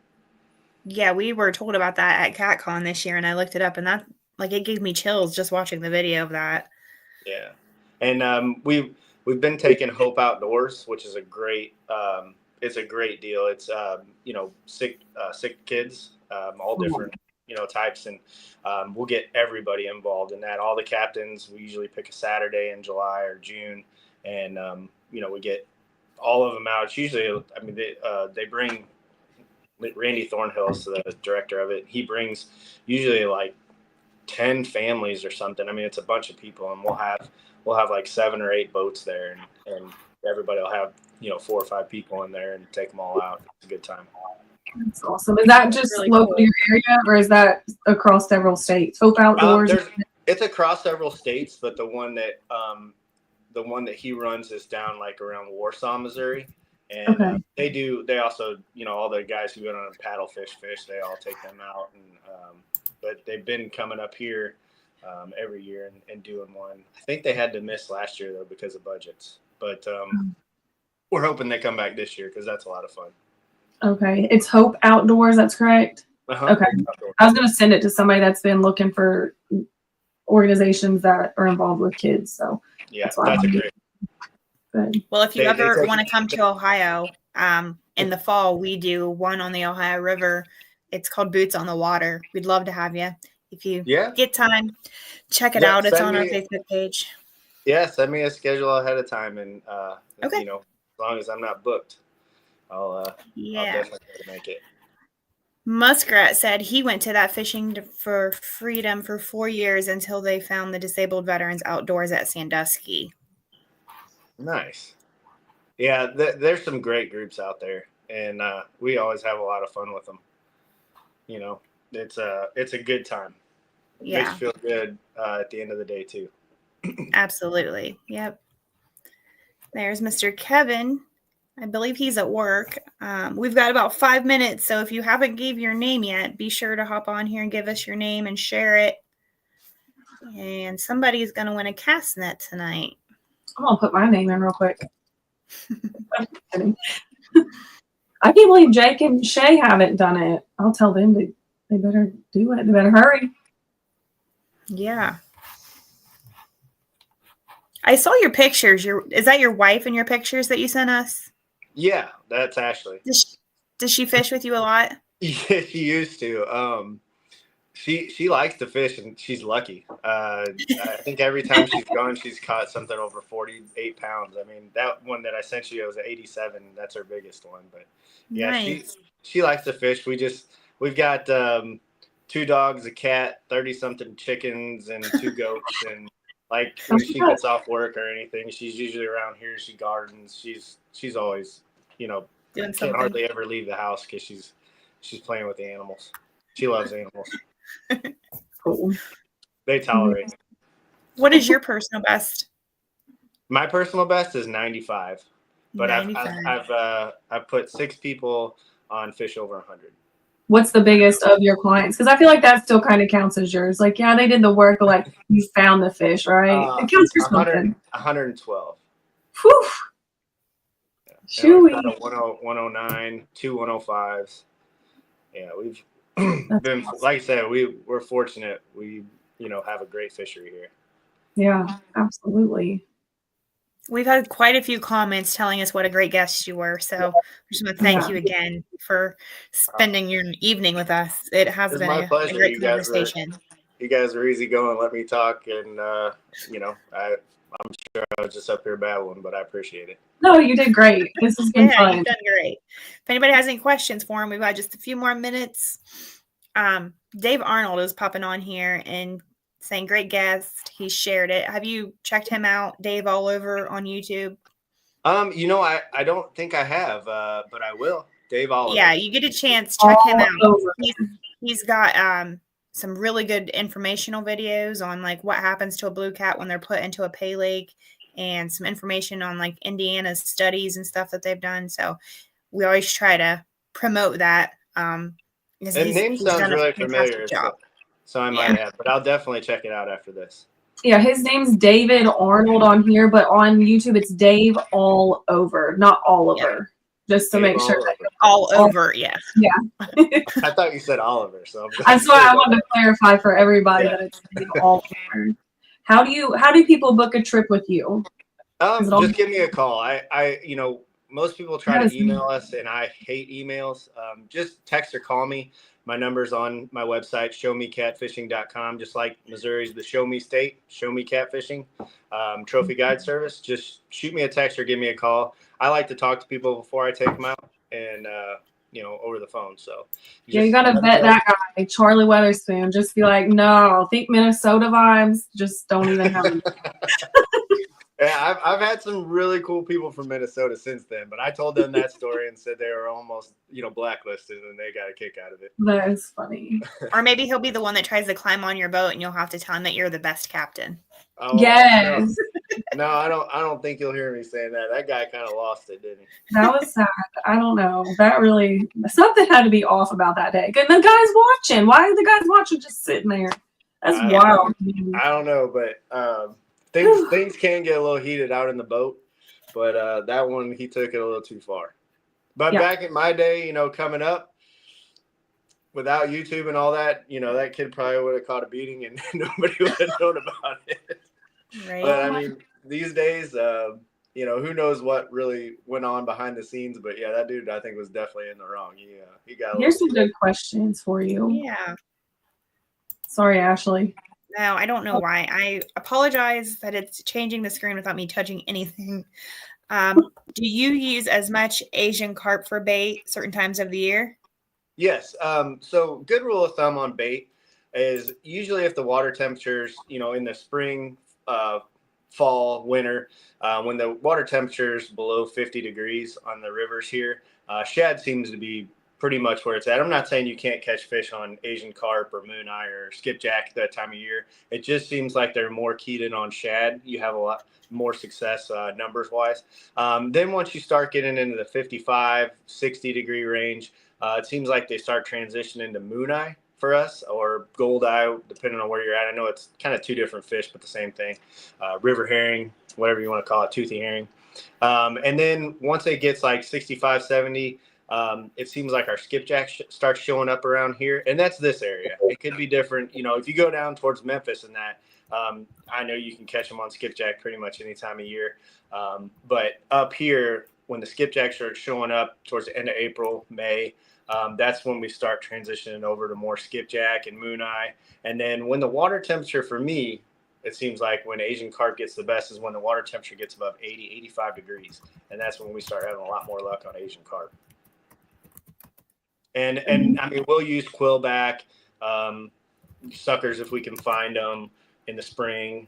Yeah, we were told about that at CatCon this year, and I looked it up, and that, like, it gave me chills just watching the video of that. Yeah, and we've been taking Hope Outdoors, which is a great it's a great deal. It's sick kids, all different types, and we'll get everybody involved in that. All the captains. We usually pick a Saturday in July or June, and we get all of them out. It's usually, I mean, they bring Randy Thornhill's the director of it. He brings usually like 10 families or something. I mean, it's a bunch of people, and we'll have like 7 or 8 boats there, and everybody will have 4 or 5 people in there and take them all out. It's a good time. That's awesome. Is that just really local to your area, or is that across several states? Hope Outdoors. It's across several states, but the one that he runs is down like around Warsaw, Missouri. And they also, all the guys who go on a paddle fish, they all take them out. And but they've been coming up here every year and doing one. I think they had to miss last year, though, because of budgets. But we're hoping they come back this year, because that's a lot of fun. Okay. It's Hope Outdoors, that's correct? Uh-huh. Okay. I was going to send it to somebody that's been looking for organizations that are involved with kids. So yeah, that's a great. Good. Well, if you ever want to come to Ohio, in the fall, we do one on the Ohio River. It's called Boots on the Water. We'd love to have you. If you get time, check it out. It's on our Facebook page. Yeah, send me a schedule ahead of time, and as long as I'm not booked. I'll Yeah. definitely try to make it. Muskrat said he went to that fishing for freedom for 4 years until they found the disabled veterans outdoors at Sandusky. Nice. Yeah, there's some great groups out there, and we always have a lot of fun with them. You know, it's a good time. It makes Yeah, you feel good at the end of the day too. absolutely. Yep. There's Mr. Kevin. I believe he's at work. We've got about 5 minutes, so if you haven't gave your name yet, be sure to hop on here and give us your name and share it. And somebody's going to win a cast net tonight. I'm gonna put my name in real quick. I can't believe Jake and Shay haven't done it. I'll tell them they better do it. They better hurry. Yeah. I saw your pictures. Is that your wife in your pictures that you sent us? Yeah, that's Ashley. Does she fish with you a lot? Yeah, she used to. She likes to fish, and she's lucky. I think every time she's gone, she's caught something over 48 pounds. I mean, that one that I sent you, it was an 87. That's her biggest one. But yeah, Nice. she likes to fish. We've got 2 dogs, a cat, 30-something chickens, and 2 goats. And like when she gets off work or anything, she's usually around here. She gardens. She's always, Doing can't something. hardly ever leave the house because she's playing with the animals. She loves animals. Cool. They tolerate. What is your personal best? My personal best is 95, but 95. I've put 6 people on fish over 100. What's the biggest of your clients? Because I feel like that still kind of counts as yours. Like, yeah, they did the work, but like you found the fish, right? It counts for something. 112. Whew. We've got a 109, 2 105s. Yeah, we've been, like I said, we're fortunate. We have a great fishery here. Yeah, absolutely. We've had quite a few comments telling us what a great guest you were. So I just want to thank you again for spending your evening with us. It has been my pleasure. a great conversation. You guys were easy going. Let me talk, and I'm sure I was just up here babbling, but I appreciate it. No, you did great. This has been fun. You've done great. If anybody has any questions for him, we've got just a few more minutes. Dave Arnold is popping on here and saying, great guest. He shared it. Have you checked him out, Dave, all over on YouTube? I don't think I have, but I will. Dave Oliver. Yeah, you get a chance, check him out. He's got some really good informational videos on like what happens to a blue cat when they're put into a pay lake, and some information on like Indiana's studies and stuff that they've done. So we always try to promote that. His name sounds really familiar, so I might have, but I'll definitely check it out after this. Yeah, his name's David Arnold on here, but on YouTube it's Dave All Over, not Oliver. Just to make sure. All over, yes. Yeah. I thought you said Oliver, so that's why I wanted to clarify for everybody that it's Dave All Over. How do people book a trip with you? Just give me a call. I most people try to email us, and I hate emails. Just text or call me. My number's on my website, showmecatfishing.com. Just like Missouri's the Show Me State, Show Me Catfishing Trophy Guide Service. Just shoot me a text or give me a call. I like to talk to people before I take them out, and over the phone. So you gotta vet that guy, Charlie Weatherspoon. Just be like, no, think Minnesota vibes. Just don't even have them. Yeah, I've had some really cool people from Minnesota since then, but I told them that story and said they were almost, blacklisted, and they got a kick out of it. That is funny. Or maybe he'll be the one that tries to climb on your boat, and you'll have to tell him that you're the best captain. Oh, yes. No, I don't think you'll hear me saying that. That guy kind of lost it, didn't he? That was sad. I don't know. That really, something had to be off about that day. And the guy's watching. Why are the guys watching just sitting there? That's wild. I don't know, but things can get a little heated out in the boat. But that one, he took it a little too far. But back in my day, coming up, without YouTube and all that, that kid probably would have caught a beating and nobody would have known about it. Right. But I mean, these days, who knows what really went on behind the scenes? But yeah, that dude I think was definitely in the wrong. He got. Here's some good questions for you. Yeah. Sorry, Ashley. No, I don't know why. I apologize that it's changing the screen without me touching anything. Do you use as much Asian carp for bait certain times of the year? Yes. So good rule of thumb on bait is usually if the water temperatures, in the spring, uh, fall, winter, when the water temperature is below 50 degrees on the rivers here, shad seems to be pretty much where it's at. I'm not saying you can't catch fish on Asian carp or moon eye or skipjack that time of year. It just seems like they're more keyed in on shad. You have a lot more success numbers wise. Then once you start getting into the 55, 60-degree range, it seems like they start transitioning to moon eye for us or gold eye, depending on where you're at. I know it's kind of two different fish, but the same thing. River herring, whatever you want to call it, toothy herring. And then once it gets like 65, 70, it seems like our skipjack starts showing up around here. And that's this area. It could be different. If you go down towards Memphis and that, I know you can catch them on skipjack pretty much any time of year. But up here, when the skipjack starts showing up towards the end of April, May, that's when we start transitioning over to more skipjack and moon eye. And then when the water temperature for me, it seems like when Asian carp gets the best is when the water temperature gets above 80, 85 degrees. And that's when we start having a lot more luck on Asian carp. And I mean, we'll use quillback, suckers if we can find them in the spring,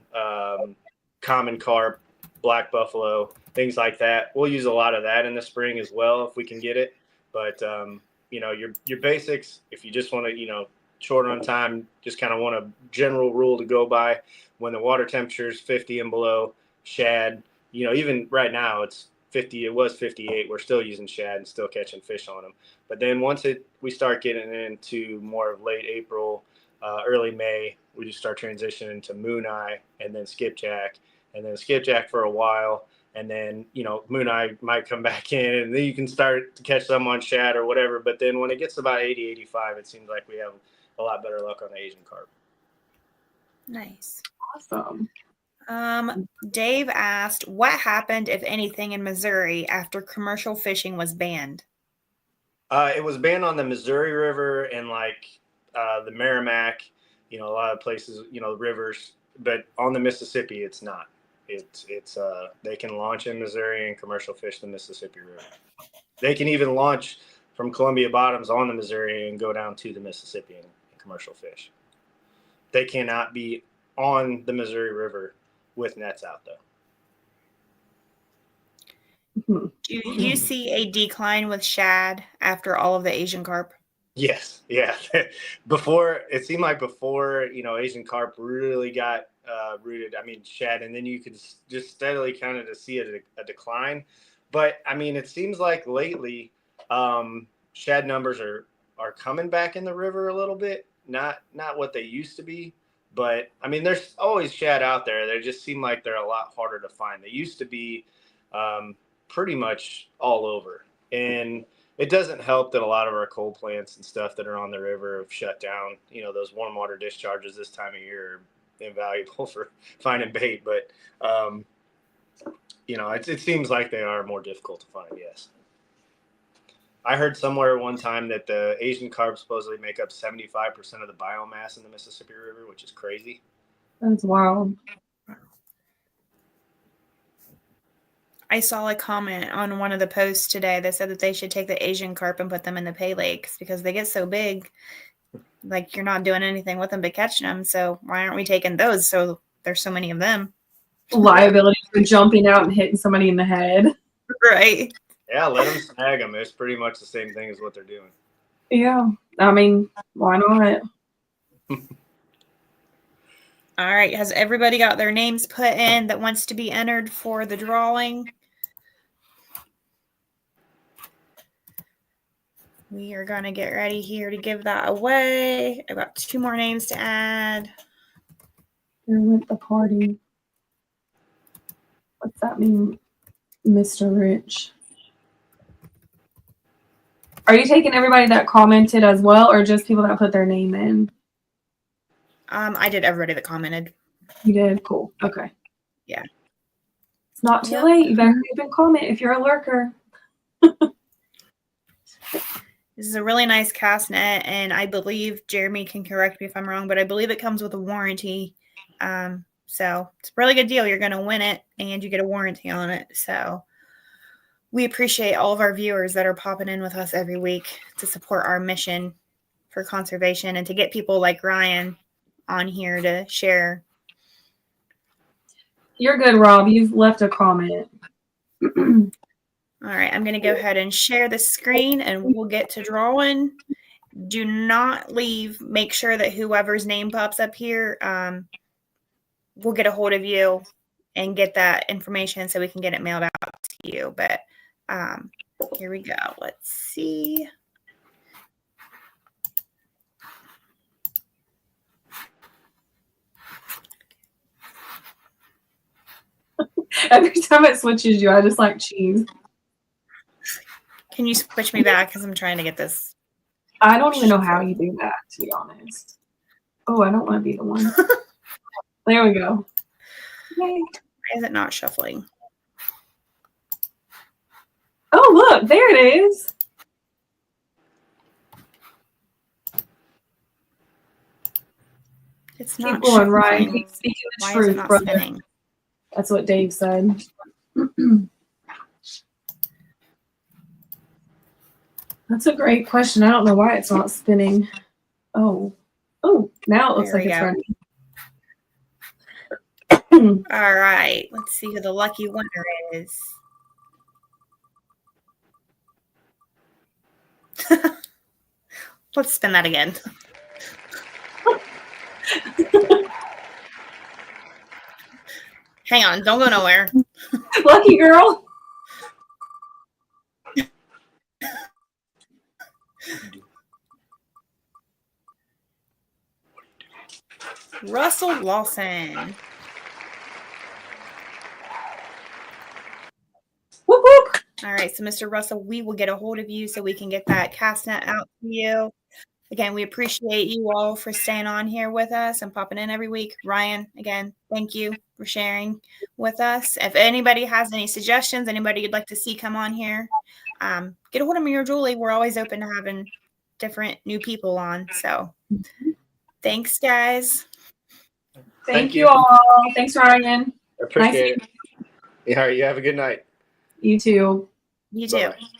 common carp, black buffalo, things like that. We'll use a lot of that in the spring as well if we can get it. But your basics, if you just want to, short on time, just kind of want a general rule to go by. When the water temperature is 50 and below, shad, even right now it's 50, it was 58. We're still using shad and still catching fish on them. But then once we start getting into more of late April, early May, we just start transitioning to moon eye and then skipjack, and then skipjack for a while. And then, moon eye might come back in, and then you can start to catch some on shad or whatever. But then when it gets about 80, 85, it seems like we have a lot better luck on the Asian carp. Nice. Awesome. Dave asked, what happened, if anything, in Missouri after commercial fishing was banned? It was banned on the Missouri River and the Merrimack, a lot of places, rivers, but on the Mississippi, it's not. It's they can launch in Missouri and commercial fish the Mississippi River. They can even launch from Columbia Bottoms on the Missouri and go down to the Mississippi and commercial fish. They cannot be on the Missouri River with nets out, though. Do you see a decline with shad after all of the Asian carp? Yes. Yeah. It seemed like before, Asian carp really got rooted. I mean, shad, and then you could just steadily kind of see a decline. But I mean, it seems like lately, shad numbers are coming back in the river a little bit. Not what they used to be, but I mean, there's always shad out there. They just seem like they're a lot harder to find. They used to be pretty much all over, and it doesn't help that a lot of our coal plants and stuff that are on the river have shut down. Those warm water discharges this time of year are invaluable for finding bait, but it seems like they are more difficult to find. Yes. I heard somewhere one time that the Asian carp supposedly make up 75% of the biomass in the Mississippi River, which is crazy. That's wild. I saw a comment on one of the posts today that said that they should take the Asian carp and put them in the pay lakes because they get so big. Like, you're not doing anything with them but catching them. So why aren't we taking those? So there's so many of them. Liability for jumping out and hitting somebody in the head. Right. Yeah, let them snag them. It's pretty much the same thing as what they're doing. Yeah. I mean, why not? All right. Has everybody got their names put in that wants to be entered for the drawing? We are going to get ready here to give that away. I've got 2 more names to add. There went the party. What's that mean, Mr. Rich? Are you taking everybody that commented as well, or just people that put their name in? I did everybody that commented. You did? Cool. Okay. Yeah. It's not too late. You better even comment if you're a lurker. This is a really nice cast net, and I believe, Jeremy can correct me if I'm wrong, but I believe it comes with a warranty. So it's a really good deal. You're going to win it, and you get a warranty on it. So we appreciate all of our viewers that are popping in with us every week to support our mission for conservation and to get people like Ryan on here to share. You're good, Rob. You've left a comment. All right, I'm going to go ahead and share the screen and we'll get to drawing. Do not leave. Make sure that whoever's name pops up here, we'll get a hold of you and get that information so we can get it mailed out to you. But here we go. Let's see. Every time it switches you, I just like cheese. Can you switch me back? Because I'm trying to get this. I don't even know how you do that, to be honest. Oh, I don't want to be the one. There we go. Yay. Why is it not shuffling? Oh, look, there it is. It's Keep not going, Ryan. shuffling. Keep speaking the Why is truth, it not brother. spinning? That's what Dave said. That's a great question. I don't know why it's not spinning. Oh, now it looks There like we it's go. running. All right, let's see who the lucky winner is. Let's spin that again. Hang on, don't go nowhere. Lucky girl. Russell Lawson. Whoop, whoop. All right, so Mr. Russell, we will get a hold of you so we can get that cast net out to you. Again, we appreciate you all for staying on here with us and popping in every week. Ryan, again, thank you for sharing with us. If anybody has any suggestions, anybody you'd like to see come on here, get a hold of me or Julie. We're always open to having different new people on. So thanks, guys. Thank you all. Thanks, Ryan. I appreciate it. Yeah, you have a good night. You too. You too. Bye-bye.